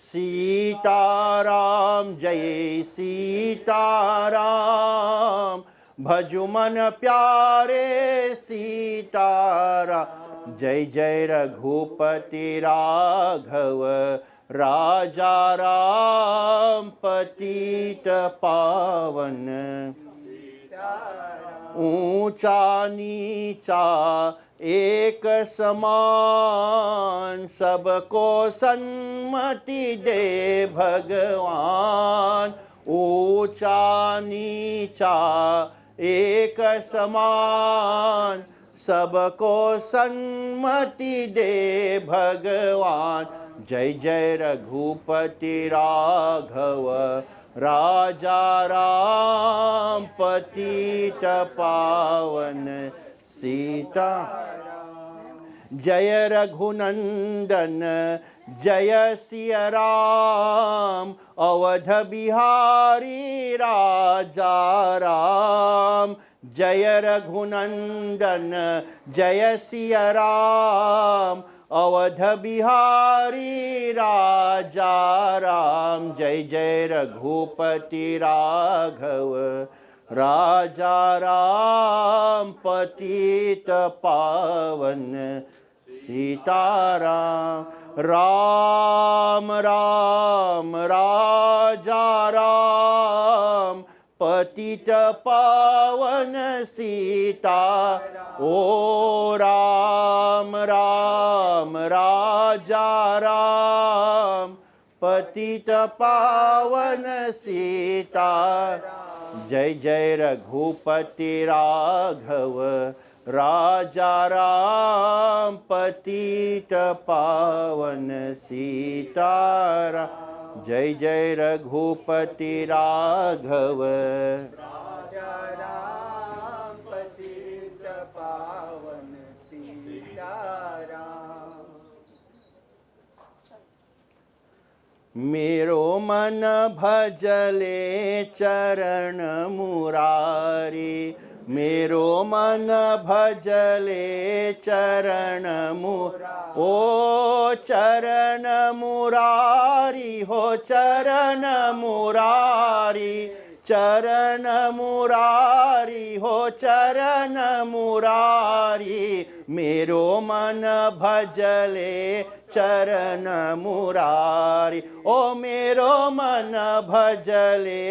सीताराम जय सीताराम भजुमन प्यारे सीताराम जय जय रघुपति राघव राजा राम पतित पावन ऊंचा नीचा एक समान सबको सन्मति दे भगवान ऊंचा नीचा एक समान सबको सन्मति दे भगवान जय जय रघुपति राघव राजा राम पतित पावन सीता जय रघुनंदन जय सिया राम अवध बिहारी राजा राम जय रघुनंदन जय सिया राम अवध बिहारी राजा राम जय जय रघुपति राघव राजा राम पतित पावन सीताराम राम राम राजा राम पतित पावन सीता ओ राम राम राजा राम पतित पावन सीता जय जय रघुपति राघव राजा राम पतित पावन सीताराम जय जय रघुपति राघव राजा राम पतित पावन सीताराम। मेरो मन भजले चरण मुरारी मेरो मन भजले चरण मुरारी ओ चरण मुरारी हो चरण मुरारी चरण मुरारी हो चरण मुरारी मेरो मन भजले चरण मुरारी ओ मेरो मन भजले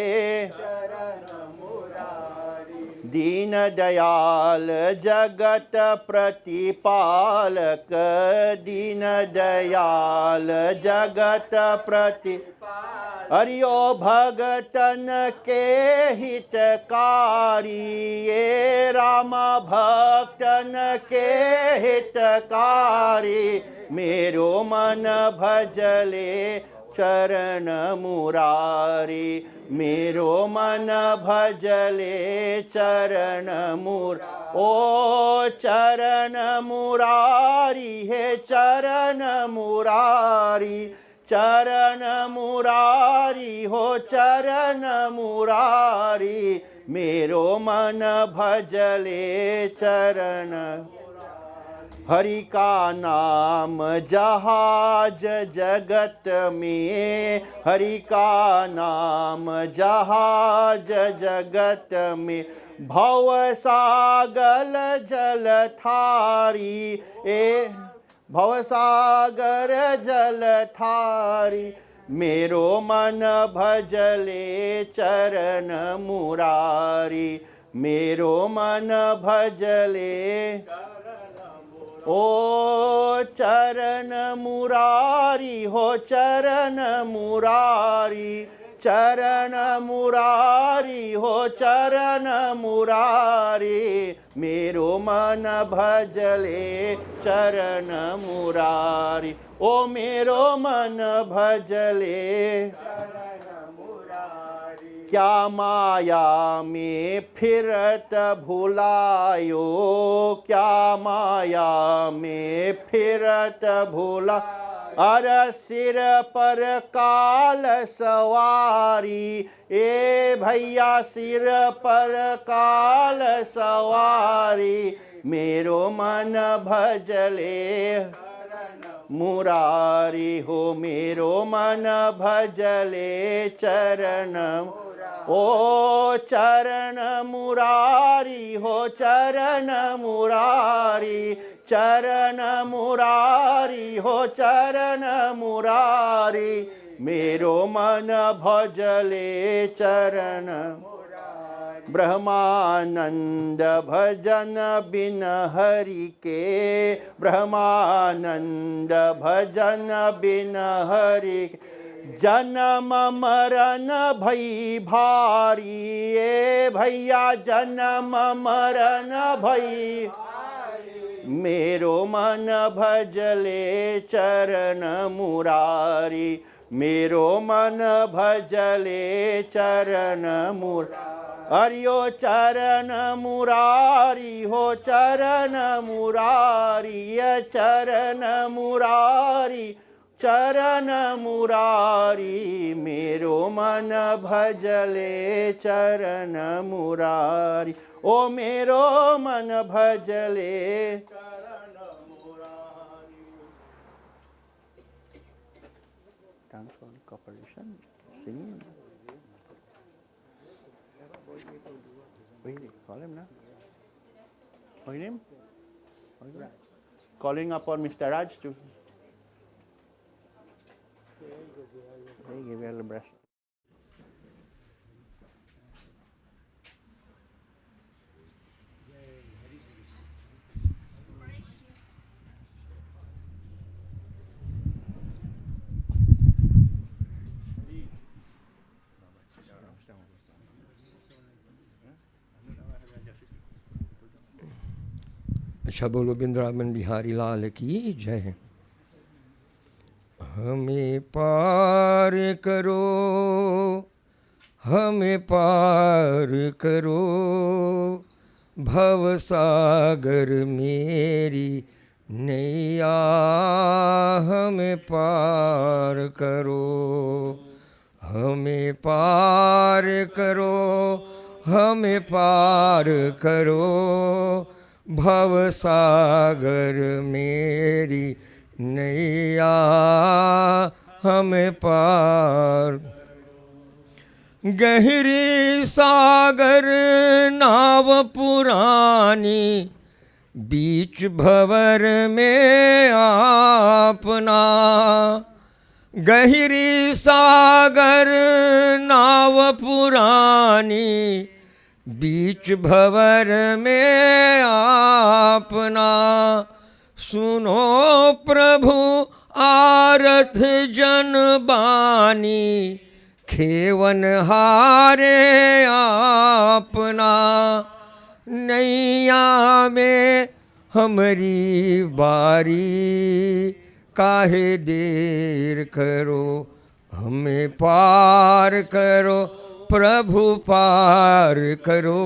दीन दयाल जगत प्रतिपालक दीन दयाल जगत हरियो भगतन के हितकारी ये राम भक्तन के हितकारी मेरो मन भजले चरण मुरारी मेरो मन भजले चरण मुरारी ओ चरण मुरारी हे चरण मुरारी चरण मुरारी हो चरण मुरारी मेरो मन भजले चरण हरि का नाम जहाज जगत में हरि का नाम जहाज जगत में भव सागर जल थारी ए भव सागर जल थारी मेरो मन भजले चरण मुरारी मेरो मन भजले ओ चरण मुरारी हो चरण मुरारी चरण मुरारी हो चरण मुरारी मेरो मन भजले चरण मुरारी ओ मेरो मन भजले क्या माया में फिरत भुलायो क्या माया में फिरत भुला अर सिर पर काल सवारी ए भैया सिर पर काल सवारी मेरो मन भजले मुरारी हो मेरो मन भजले चरण ओ चरण मुरारी हो चरण मुरारी चरण मुरारी हो चरण मुरारी मेरो मन भजले चरण ब्रह्मानंद भजन बिन हरि के ब्रह्मानंद भजन बिन हरि जन्म मरण भई भारी ए भैया जन्म मरण भई मेरो मन भजले चरण मुरारी मेरो मन भजले चरण मुरारी हरियो चरण मुरारी हो चरण मुरारी चरण मुरारी चरण मुरारी मेरो मन भजले चरण मुरारी ओ मेरो मन भजले चरण Murari. Thanks for the cooperation. Singing. Wait, call him now. Call him. Calling upon Mr. Raj to. Hey, give her a breast. अच्छा बोलो वृंदावन बिहारी लाल की जय। हमें पार करो, हमें पार करो, भव सागर मेरी नैया हमें पार करो, हमें पार करो, हमें पार करो, भव सागर मेरी नैया हमें पार। गहरी सागर नाव पुरानी, बीच भंवर में आपना। गहरी सागर नाव पुरानी, बीच भंवर में आपना। सुनो प्रभु आरथ जन बानी, खेवन हारे आपना। नैया में हमारी बारी, काहे देर करो, हमें पार करो प्रभु पार करो,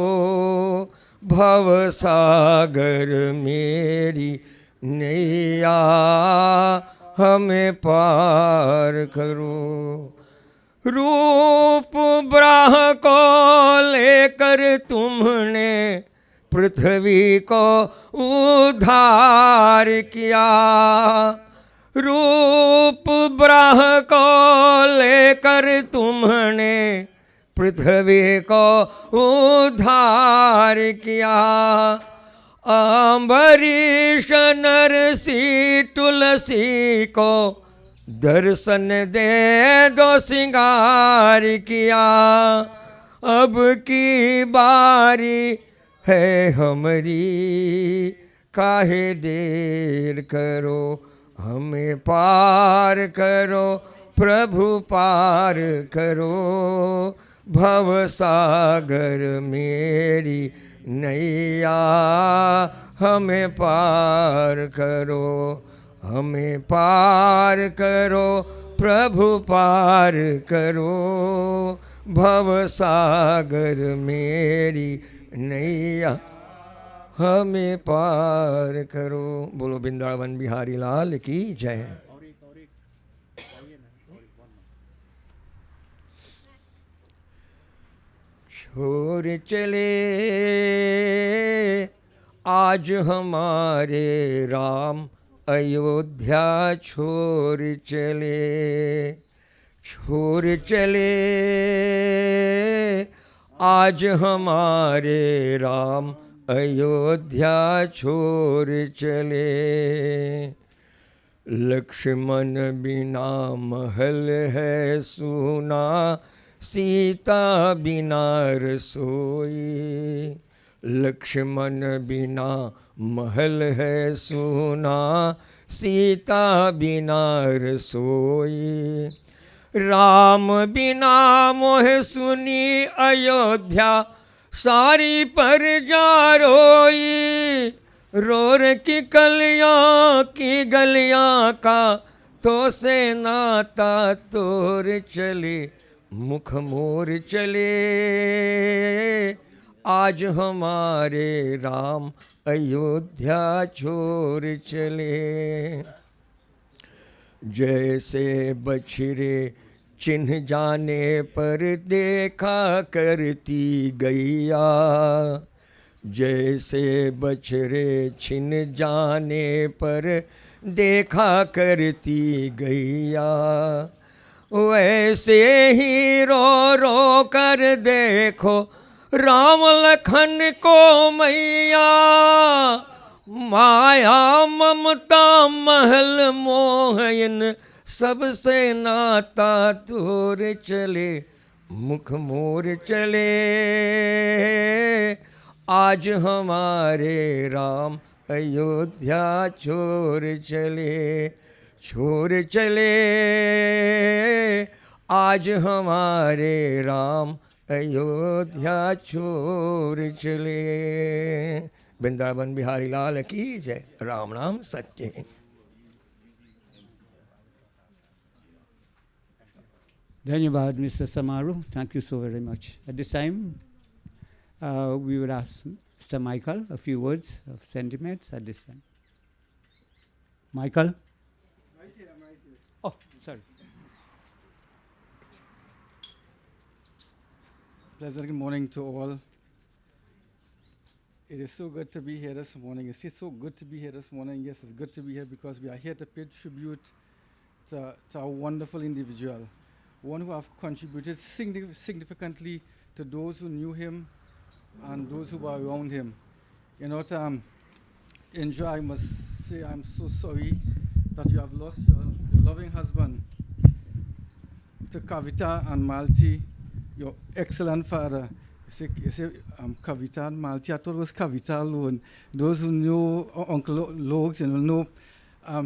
भव सागर मेरी नैया हमें पार करो। रूप ब्राह को लेकर तुमने पृथ्वी को उद्धार किया। रूप ब्राह को लेकर तुमने पृथ्वी को उद्धार किया। अम्बरीश नरसी तुलसी को दर्शन दे दो सिंगार किया। अब की बारी है हमारी, काहे देर करो, हमें पार करो प्रभु पार करो, भव सागर मेरी नैया हमें पार करो, हमें पार करो प्रभु पार करो, भव सागर मेरी नैया हमें पार करो। बोलो वृंदावन बिहारी लाल की जय। छोर चले आज हमारे राम, अयोध्या छोर चले। छोर चले आज हमारे राम, अयोध्या छोर चले। लक्ष्मण बिना महल है सूना, सीता बिना रसोई। लक्ष्मण बिना महल है सूना, सीता बिना रसोई। राम बिना मोह सुनी अयोध्या, सारी प्रजा रोई। रोर की कलियां की गलियां का, तो से नाता तोर चले। मुख मोर चले आज हमारे राम, अयोध्या छोर चले। जैसे बछड़े चिन्ह जाने पर देखा करती गैया। जैसे बछड़े छिन जाने पर देखा करती गैया। वैसे ही रो रो कर देखो राम लखन को मैया। माया ममता महल मोह इन सबसे नाता तोर चले। मुख मोर चले आज हमारे राम, अयोध्या छोर चले। छोर चले आज हमारे राम, अयोध्या छोर चले। वृंदावन बिहारी लाल की जय। राम नाम सच्चे हैं। Dhanyavad, Mr. Samaru. Thank you so very much. At this time, we would ask Mr. Michael a few words of sentiments at this time. Michael? Right here, I'm right here. Oh, sorry. Pleasant good morning to all. It is so good to be here this morning. It feels so good to be here this morning. Yes, it's good to be here because we are here to pay tribute to a wonderful individual, one who have contributed significantly to those who knew him and those who were around him. You know, Indra, I must say I'm so sorry that you have lost your loving husband. To Kavita and Malti, your excellent father. You say Kavita and Malti. I thought it was Kavita alone. Those who knew Uncle Logs, know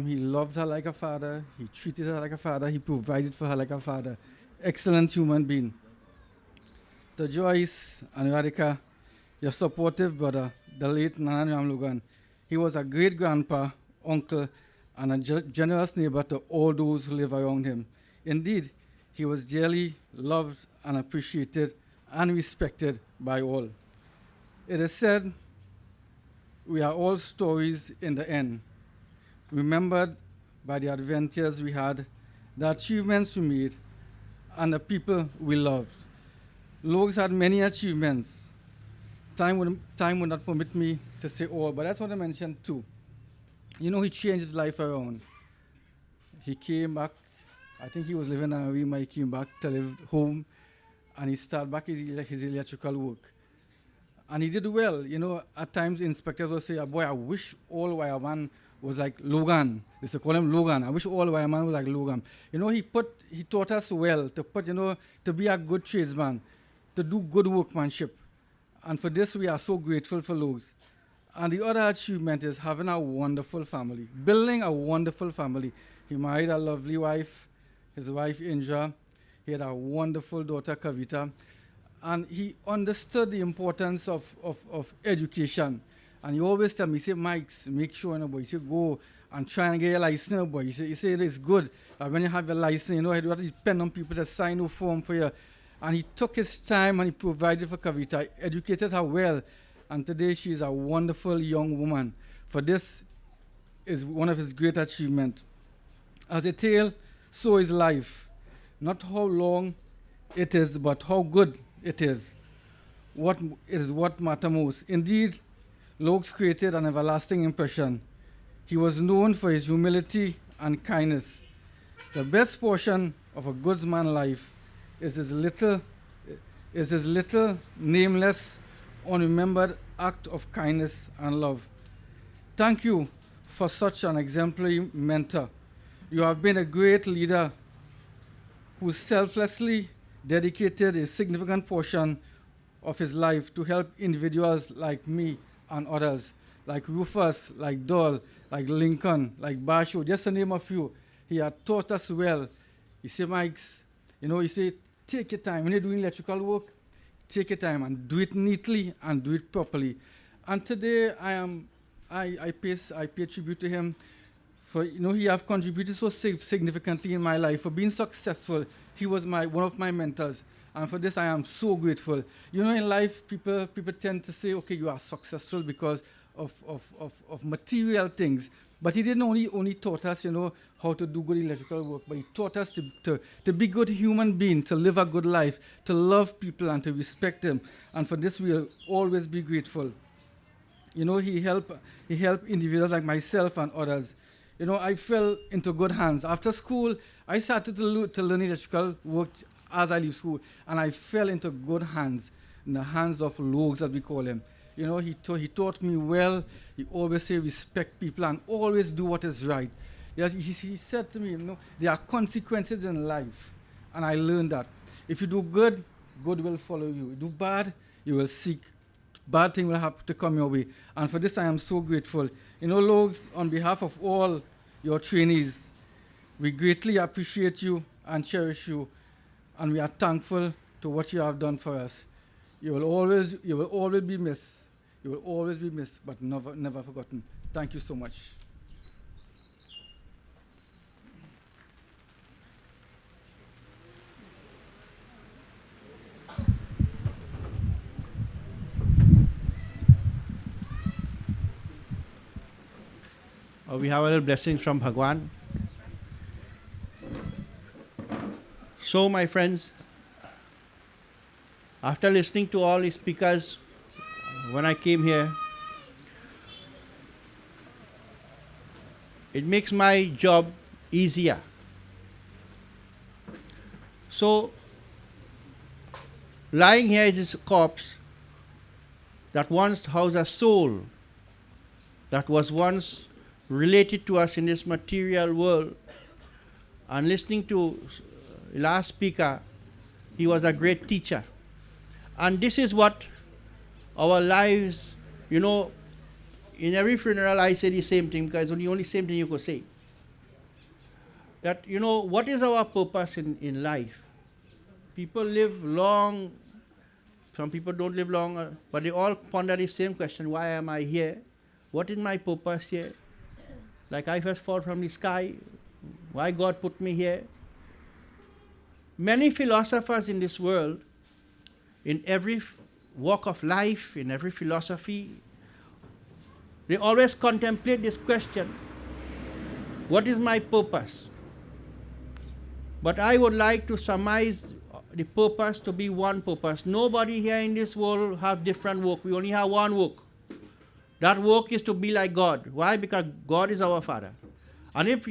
he loved her like a father. He treated her like a father. He provided for her like a father. Excellent human being. To Joyce and Radhika, your supportive brother, the late Nanan Ramlogan. He was a great grandpa, uncle, and a generous neighbor to all those who live around him. Indeed, he was dearly loved and appreciated and respected by all. It is said, we are all stories in the end, remembered by the adventures we had, the achievements we made, and the people we loved. Logs had many achievements. Time would not permit me to say all, but that's what I mentioned too. You know, he changed his life around. He came back. I think he was living in Arima. He came back to live home, and he started back his electrical work. And he did well. You know, at times inspectors will say, boy, I wish all wireman was like Logan. They used to call him Logan. I wish all wireman was like Logan. You know, he taught us well to be a good tradesman, to do good workmanship. And for this, we are so grateful for Logs. And the other achievement is having a wonderful family, building a wonderful family. He married a lovely wife, his wife Indra. He had a wonderful daughter, Kavita. And he understood the importance of education. And he always tell me, he say, Mike, make sure, boy, you say, go and try and get your license, boy. You say it's good. When you have your license, you have to depend on people to sign a form for you. And he took his time and he provided for Kavita, educated her well. And today she is a wonderful young woman. For this is one of his great achievements. As a tale, so is life. Not how long it is, but how good it is. It is what matters most. Indeed, Logs created an everlasting impression. He was known for his humility and kindness. The best portion of a good man's life is his little, nameless, unremembered act of kindness and love. Thank you for such an exemplary mentor. You have been a great leader who selflessly dedicated a significant portion of his life to help individuals like me and others, like Rufus, like Doll, like Lincoln, like Basho, just to name a few. He had taught us well. He said, Mike, he said, take your time. When you're doing electrical work, take your time and do it neatly and do it properly. And today I pay tribute to him for, he have contributed so significantly in my life, for being successful. He was one of my mentors. And for this, I am so grateful. In life, people tend to say, okay, you are successful because of material things. But he didn't only taught us, how to do good electrical work, but he taught us to be good human beings, to live a good life, to love people and to respect them. And for this, we'll always be grateful. He helped individuals like myself and others. I fell into good hands. After school, I started to learn electrical work as I leave school, and I fell into good hands, in the hands of Logs, as we call him. He taught me well. He always say respect people and always do what is right. Yes, he said to me, there are consequences in life, and I learned that. If you do good, good will follow you. You do bad, you will seek. Bad thing will have to come your way. And for this, I am so grateful. Logs, on behalf of all your trainees, we greatly appreciate you and cherish you, and we are thankful to what you have done for us. You will always be missed. You will always be missed, but never forgotten. Thank you so much. We have a little blessing from Bhagwan. So, my friends, after listening to all the speakers, when I came here, it makes my job easier. So, lying here is this corpse that once housed a soul that was once related to us in this material world. And listening to the last speaker, he was a great teacher. And this is what our lives, you know, in every funeral I say the same thing because it's the only same thing you could say. That, you know, what is our purpose in life? People live long, some people don't live long, but they all ponder the same question, why am I here? What is my purpose here? Like I first fall from the sky, why God put me here? Many philosophers in this world, in every walk of life, in every philosophy, they always contemplate this question, what is my purpose? But I would like to surmise the purpose to be one purpose. Nobody here in this world have different work. We only have one work. That work is to be like God. Why? Because God is our Father. And if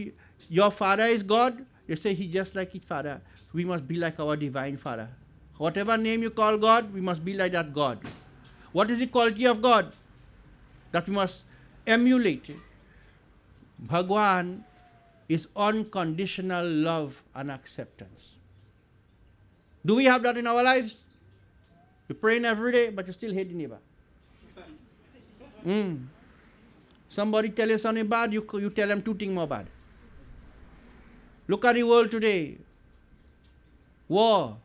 your Father is God, they say He's just like His Father. We must be like our Divine Father. Whatever name you call God, we must be like that God. What is the quality of God that we must emulate? Bhagwan is unconditional love and acceptance. Do we have that in our lives? You're praying every day, but you still hate the neighbor. Somebody tell you something bad, you tell them two things more bad. Look at the world today. War.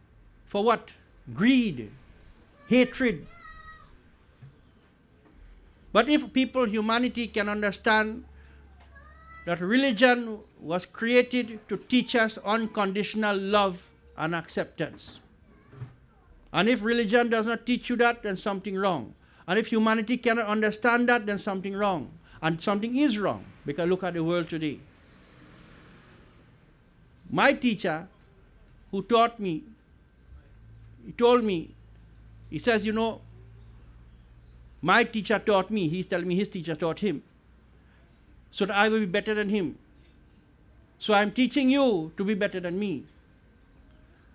For what? Greed. Hatred. But if people, humanity can understand that religion was created to teach us unconditional love and acceptance. And if religion does not teach you that, then something wrong. And if humanity cannot understand that, then something wrong. And something is wrong, because look at the world today. My teacher, who taught me, he told me, he says, you know, my teacher taught me, he's telling me his teacher taught him, so that I will be better than him. So I'm teaching you to be better than me.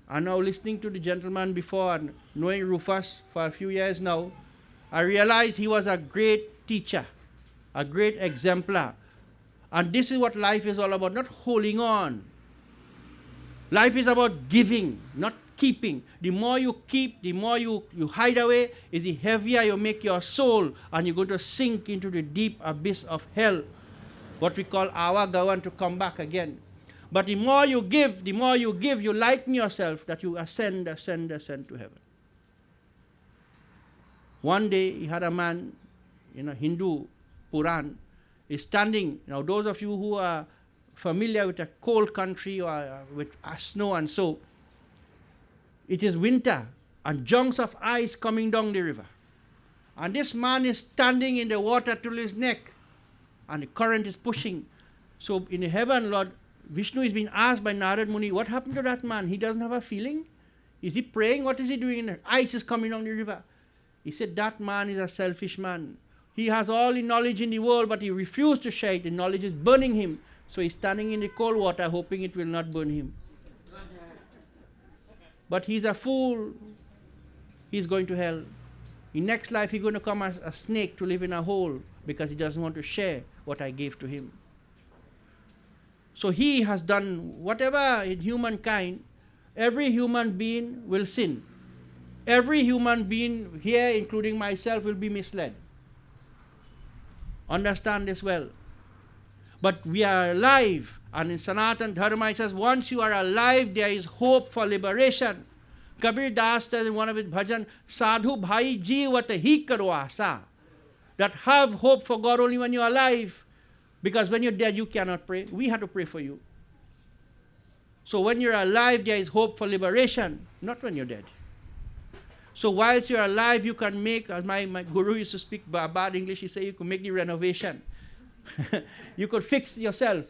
And now listening to the gentleman before and knowing Rufus for a few years now, I realized he was a great teacher, a great exemplar. And this is what life is all about, not holding on. Life is about giving, not keeping. The more you keep, the more you hide away, is the heavier you make your soul, and you're going to sink into the deep abyss of hell, what we call our Gawan, to come back again. But the more you give, you lighten yourself, that you ascend to heaven. One day, he had a man in a Hindu Puran, is standing. Now, those of you who are familiar with a cold country or with snow and so, it is winter and chunks of ice coming down the river. And this man is standing in the water till his neck, and the current is pushing. So in the heaven, Lord Vishnu is being asked by Narad Muni, what happened to that man? He doesn't have a feeling? Is he praying? What is he doing? The ice is coming down the river. He said, that man is a selfish man. He has all the knowledge in the world, but he refused to share it. The knowledge is burning him. So he's standing in the cold water, hoping it will not burn him. But he's a fool. He's going to hell. In next life, he's going to come as a snake to live in a hole, because he doesn't want to share what I gave to him. So he has done whatever in humankind. Every human being will sin. Every human being here, including myself, will be misled. Understand this well. But we are alive. And in Sanatan Dharma it says, once you are alive, there is hope for liberation. Kabir Das says in one of his bhajan, Sadhu bhai jeevat hi karo asa. that have hope for God only when you're alive. Because when you're dead, you cannot pray. We have to pray for you. So when you're alive, there is hope for liberation, not when you're dead. So whilst you're alive, you can make, as my guru used to speak bad English, he said you could make the renovation. You could fix yourself.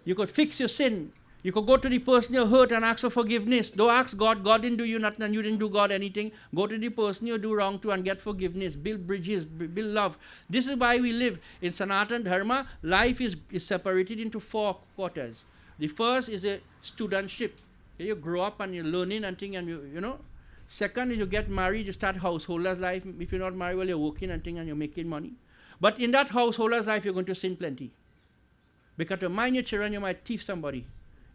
You could fix your sin. You could go to the person you hurt and ask for forgiveness. Don't ask God. God didn't do you nothing and you didn't do God anything. Go to the person you do wrong to and get forgiveness. Build bridges. Build love. This is why we live. In Sanatan Dharma, life is separated into 4 quarters. The first is a studentship. You grow up and you're learning and things and you know. Second is you get married, you start householder's life. If you're not married, well, you're working and things and you're making money. But in that householder's life, you're going to sin plenty. Because to mind your children, you might thief somebody.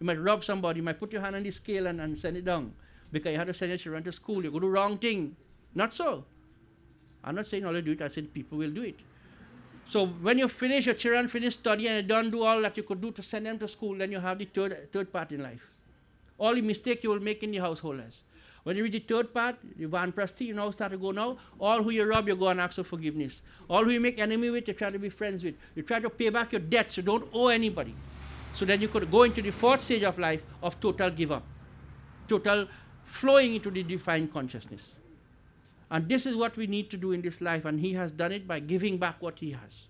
You might rob somebody. You might put your hand on the scale and send it down. Because you have to send your children to school. You go do the wrong thing. Not so. I'm not saying all you do it. I said people will do it. So when you finish, your children finish study and you don't do all that you could do to send them to school, then you have the third part in life. All the mistake you will make in the householders. When you reach the third part, you vanprasti, you now start to go now. All who you rob, you go and ask for forgiveness. All who you make enemy with, you try to be friends with. You try to pay back your debts. You don't owe anybody. So then you could go into the 4th stage of life of total give up. Total flowing into the divine consciousness. And this is what we need to do in this life. And he has done it by giving back what he has.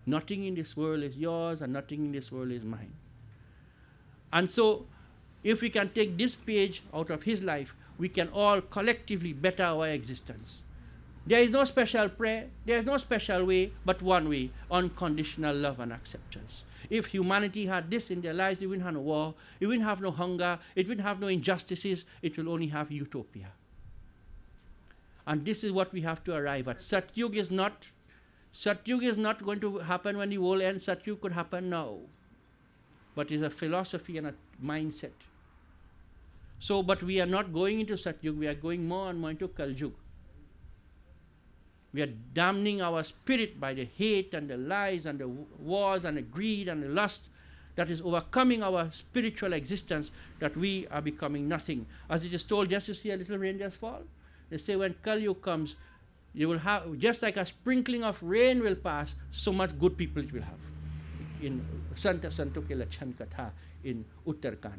Nothing in this world is yours and nothing in this world is mine. And so, if we can take this page out of his life, we can all collectively better our existence. There is no special prayer, there is no special way, but one way, unconditional love and acceptance. If humanity had this in their lives, it wouldn't have no war, it wouldn't have no hunger, it wouldn't have no injustices, it will only have utopia. And this is what we have to arrive at. Satyug is not going to happen when the world ends. Satyug could happen now. But it's a philosophy and a mindset. So, but we are not going into Satyug, we are going more and more into Kaljug. We are damning our spirit by the hate and the lies and the wars and the greed and the lust that is overcoming our spiritual existence, that we are becoming nothing. As it is told, just to see a little rain just fall. They say when Kaljug comes, you will have, just like a sprinkling of rain will pass, so much good people it will have. In Santa Santoke Lachan Katha in Uttarakhand.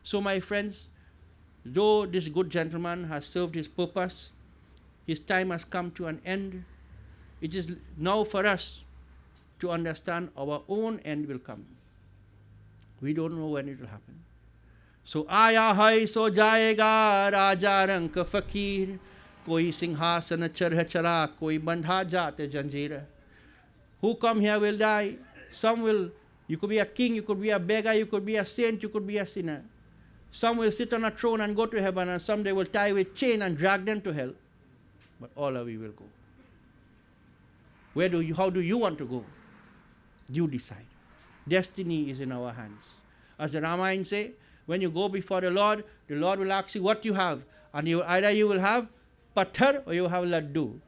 So my friends, though this good gentleman has served his purpose, his time has come to an end. It is now for us to understand our own end will come. We don't know when it will happen. So aaya hai so jayega raja rank fakir, koi singhasana charha chara, koi bandha jate janjira. Who come here will die. Some will, you could be a king, you could be a beggar, you could be a saint, you could be a sinner. Some will sit on a throne and go to heaven, and some they will tie with chain and drag them to hell. But all of you will go. How do you want to go? You decide. Destiny is in our hands. As the Ramayana say, when you go before the Lord will ask you what you have. And either you will have pathar or you will have laddu.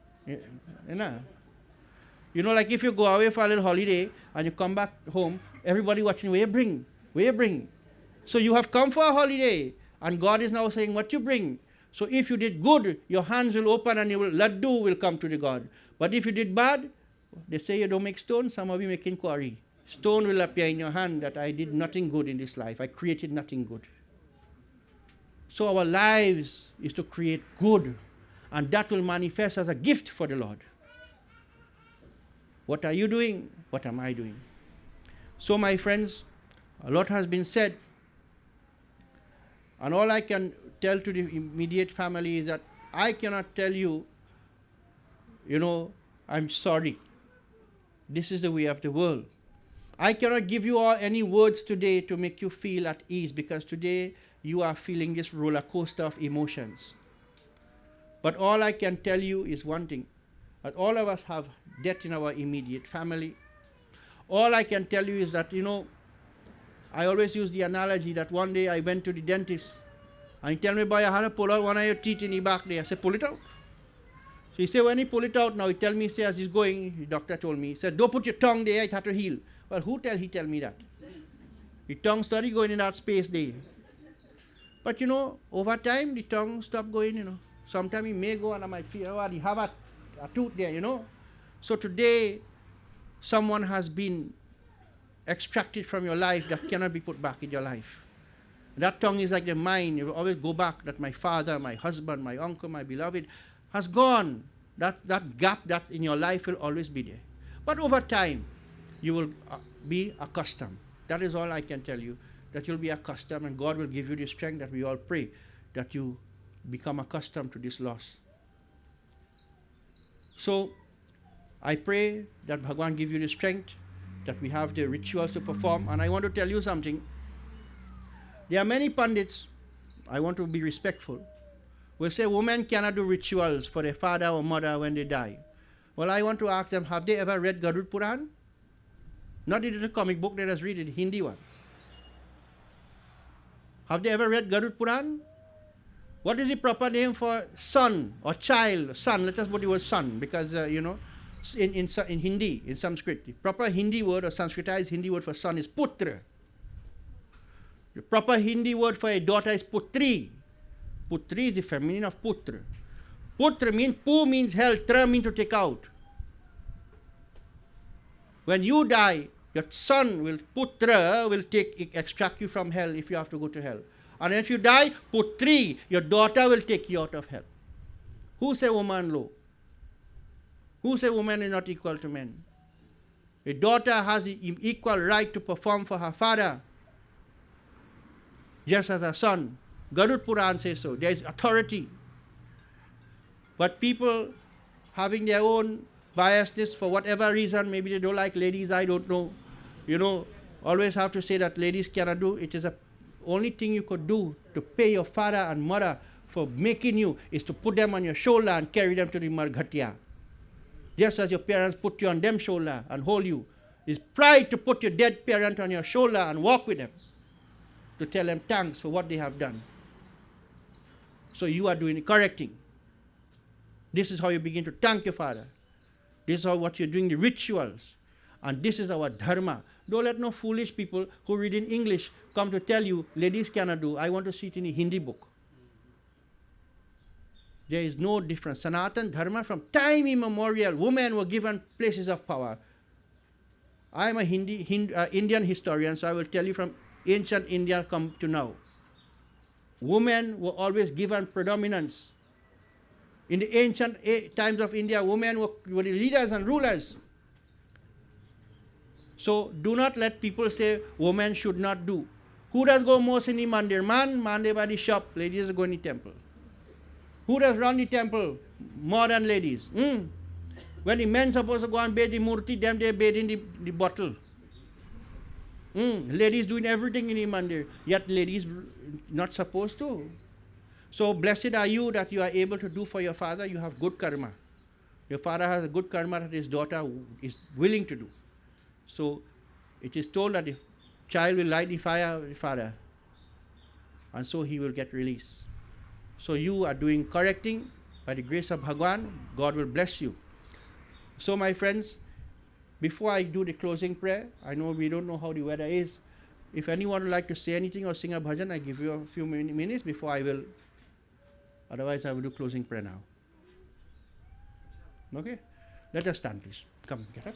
You know, like if you go away for a little holiday and you come back home, everybody watching, where you bring? So you have come for a holiday, and God is now saying what you bring. So if you did good, your hands will open and laddu will come to the God. But if you did bad, they say you don't make stone, some of you making quarry. Stone will appear in your hand that I did nothing good in this life. I created nothing good. So our lives is to create good, and that will manifest as a gift for the Lord. What are you doing? What am I doing? So my friends, a lot has been said. And all I can tell to the immediate family is that I cannot tell you, I'm sorry. This is the way of the world. I cannot give you all any words today to make you feel at ease, because today you are feeling this roller coaster of emotions. But all I can tell you is one thing, that all of us have death in our immediate family. All I can tell you is that, I always use the analogy that one day I went to the dentist and he told me, boy, I had to pull out one of your teeth in the back there. I said, pull it out. So he said, when he pull it out now, he tell me, as he's going, the doctor told me, he said, don't put your tongue there, it had to heal. Well, he tell me that? The tongue started going in that space there. But over time, the tongue stopped going, Sometimes it may go and I might feel, oh, the have a tooth there, you know. So today, someone has been extracted from your life that cannot be put back in your life. That tongue is like the mind. You will always go back that my father, my husband, my uncle, my beloved has gone. That gap that in your life will always be there. But over time, you will be accustomed. That is all I can tell you, that you'll be accustomed, and God will give you the strength that we all pray, that you become accustomed to this loss. So, I pray that Bhagwan give you the strength, that we have the rituals to perform. And I want to tell you something. There are many pundits, I want to be respectful, will say women cannot do rituals for their father or mother when they die. Well, I want to ask them, have they ever read Garud Puran? Not in the comic book, let us read it, the Hindi one. Have they ever read Garud Puran? What is the proper name for son or child? Son, let us put the word son, because, you know, in Hindi, in Sanskrit, the proper Hindi word or Sanskritized Hindi word for son is putra. The proper Hindi word for a daughter is putri. Putri is the feminine of putra. Putra means, pu means hell, tra means to take out. When you die, your son will, putra, will extract you from hell if you have to go to hell. And if you die, putri, your daughter will take you out of hell. Who say woman low? Who say woman is not equal to men? A daughter has the equal right to perform for her father, just as a son. Garud Puran says so. There is authority. But people having their own biasness for whatever reason, maybe they don't like ladies, I don't know. You know, always have to say that ladies cannot do. It is the only thing you could do to pay your father and mother for making you is to put them on your shoulder and carry them to the Marghatya. Just as your parents put you on them shoulder and hold you. It's pride to put your dead parent on your shoulder and walk with them, to tell them thanks for what they have done. So you are doing the correcting. This is how you begin to thank your father. This is how what you're doing, the rituals. And this is our dharma. Don't let no foolish people who read in English come to tell you ladies cannot do. I want to see it in a Hindi book. There is no difference. Sanatan dharma, from time immemorial, women were given places of power. I am a Indian historian, so I will tell you from ancient India come to now. Women were always given predominance. In the ancient times of India, women were the leaders and rulers. So do not let people say women should not do. Who does go most in the mandir? Man they by the shop, ladies go in the temple. Who does run the temple more than ladies? When the men supposed to go and bathe the murti, them they bathe in the bottle. Ladies doing everything in the mandir, yet ladies not supposed to. So blessed are you that you are able to do for your father. You have good karma. Your father has a good karma that his daughter is willing to do. So it is told that the child will light the fire of the father, and so he will get released. So you are doing correcting by the grace of Bhagwan. God will bless you. So my friends, before I do the closing prayer, I know we don't know how the weather is. If anyone would like to say anything or sing a bhajan, I give you a few minutes before I will. Otherwise, I will do closing prayer now. Okay? Let us stand, please. Come, get up.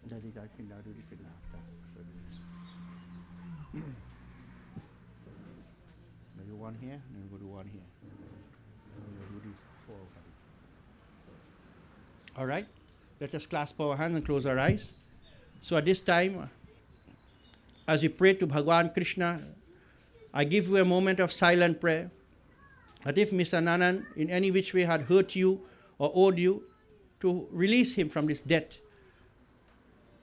Daddy, I can now do the thing after. Maybe one here, and then we'll do one here. We'll do the four. All right, let us clasp our hands and close our eyes. So at this time, as we pray to Bhagwan Krishna, I give you a moment of silent prayer, that if Mr. Nanan in any which way had hurt you or owed you, to release him from this debt.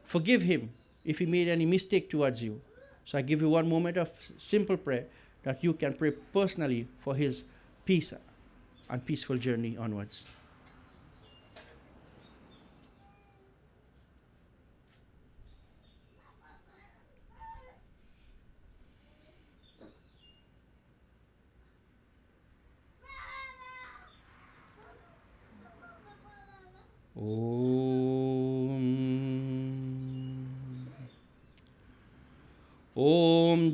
Forgive him if he made any mistake towards you. So I give you one moment of simple prayer that you can pray personally for his peace and peaceful journey onwards. Om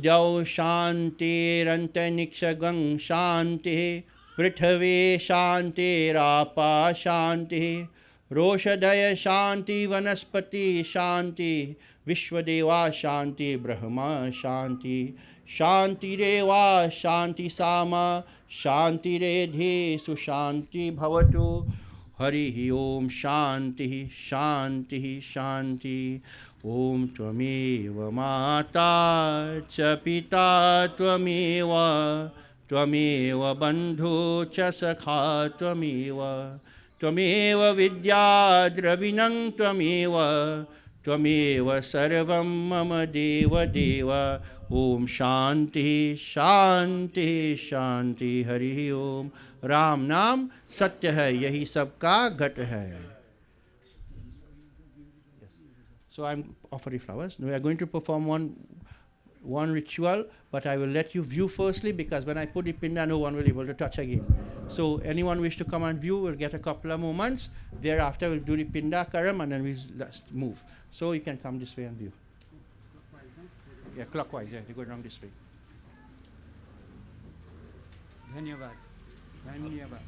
Jau Shanti Rantaniksagam Shanti Prithave Shanti Rapa Shanti Roshadaya Shanti Vanaspati Shanti Vishwadeva Shanti Brahma Shanti Shanti Reva Shanti Sama Shanti Redhe Sushanti Bhavatu Hari Om Shanti Shanti Shanti Om Tvameva Mata Cha Pita Tvameva Tvameva Bandhu Cha Sakha Tvameva Tvameva Vidya Dravinam Tvameva Tvameva Sarvam Mama Deva Deva Om Shanti Shanti Shanti Hari Om Ram नाम सत्य है यही सबका घट है So I'm offering flowers. We are going to perform one ritual, but I will let you view firstly because when I put the pinda, no one will be able to touch again. So anyone wish to come and view will get a couple of moments. Thereafter we'll do the pinda karam and then we'll move. So you can come this way and view. Yeah, clockwise. Yeah, you go down this way. Dhanyavad. Dhanyavad.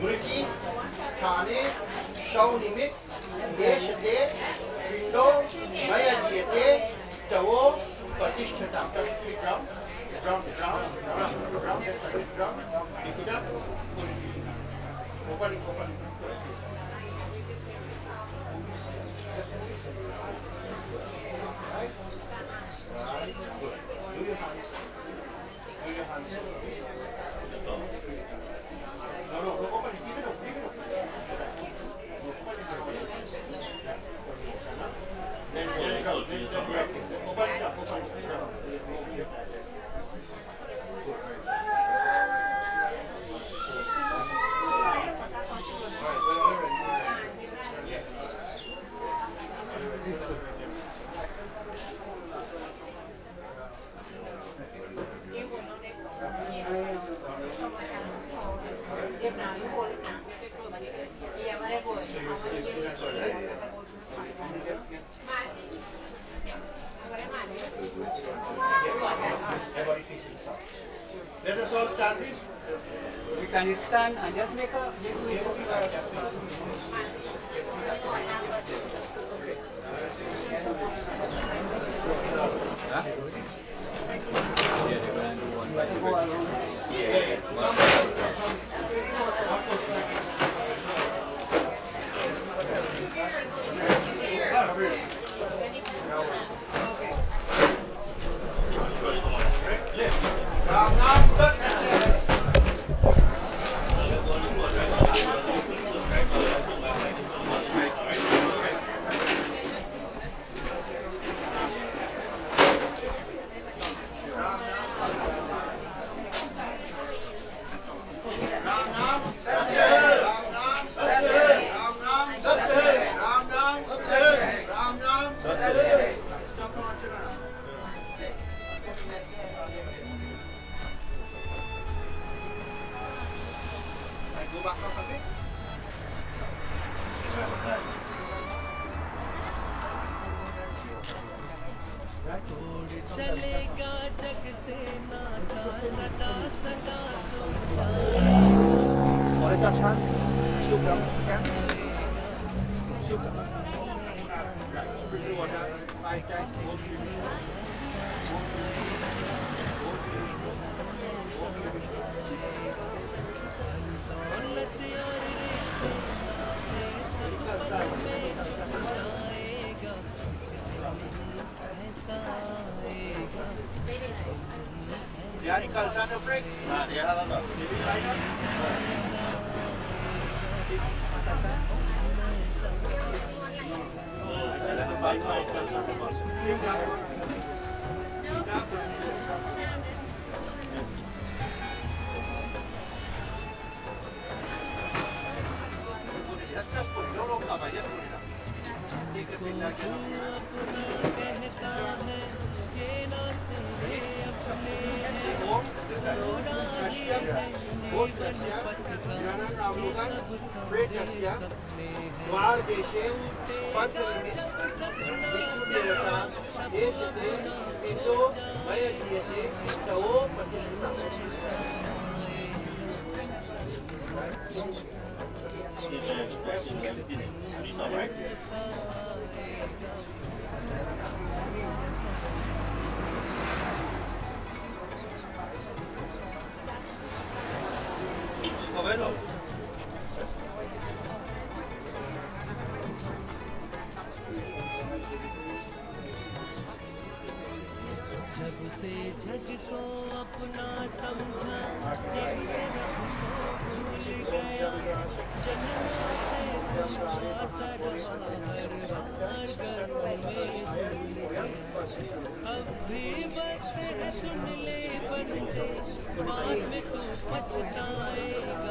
Murti, Thane, Shaunimit, Deshate, Window, Maya Diete, Tavo, Patishtata, drum, drum, drum, drum, drum, drum, pick it up, open it, open it. Right? Right, good. Do your hands. Do your hands. No, no, open it, keep it up, keep it up. Then go. Everybody facing south. Let us all stand, please. We can stand and just make a चलेगा जग से नाता सदा सदा Yari kalsana break. Nanan Ramlogan, Great Asya, Dwar Deshe, Panchami, Vishnu Devata, Deshate, Ito, Vayadiyate, Tao, Patisita. जब से जग को अपना समझा जग से रब को भूल गया जन्म से आता रहा हर बार गर्व में भूल गया अब भी वक्त है सुन ले बनते बाद में तू पछताएगा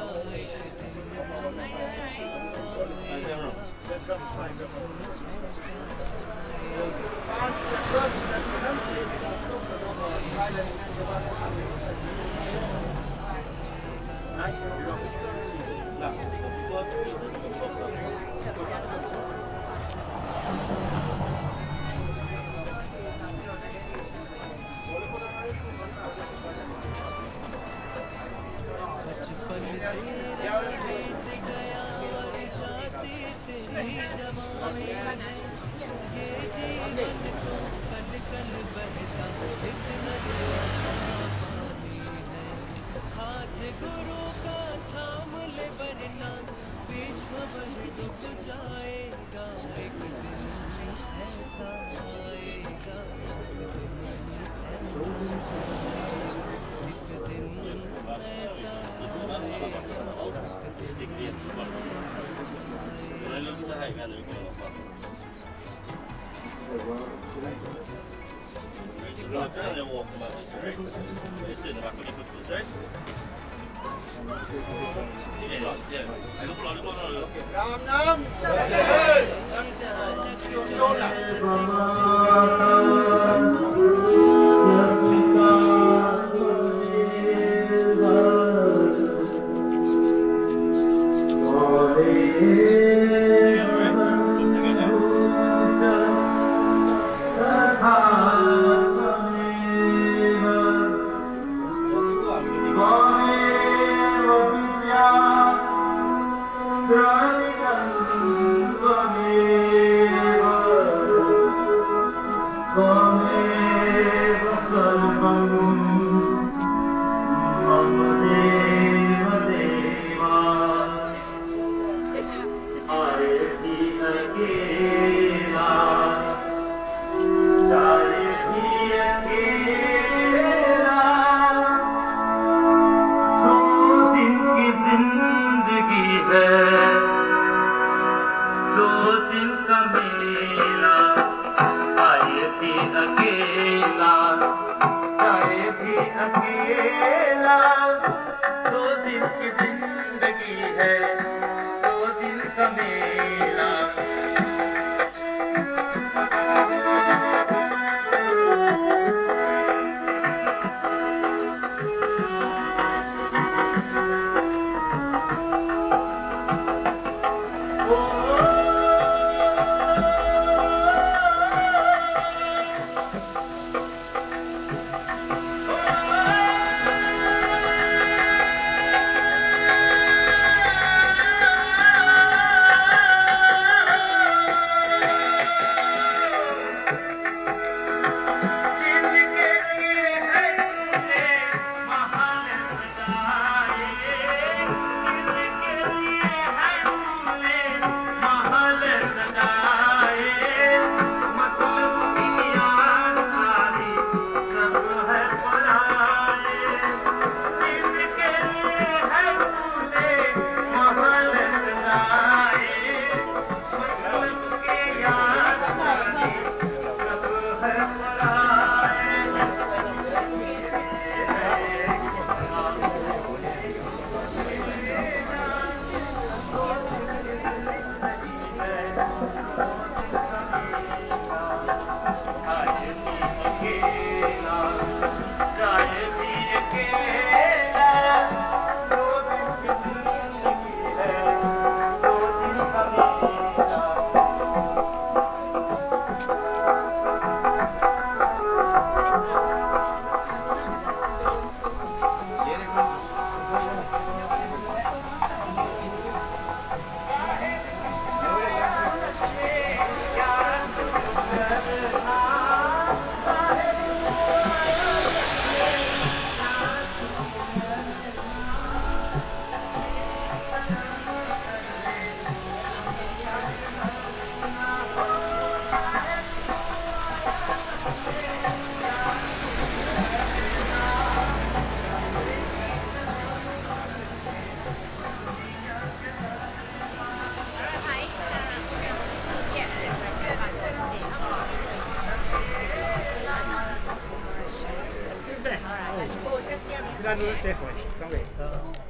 Ram Nam, मेरा That will stay for it. Don't wait.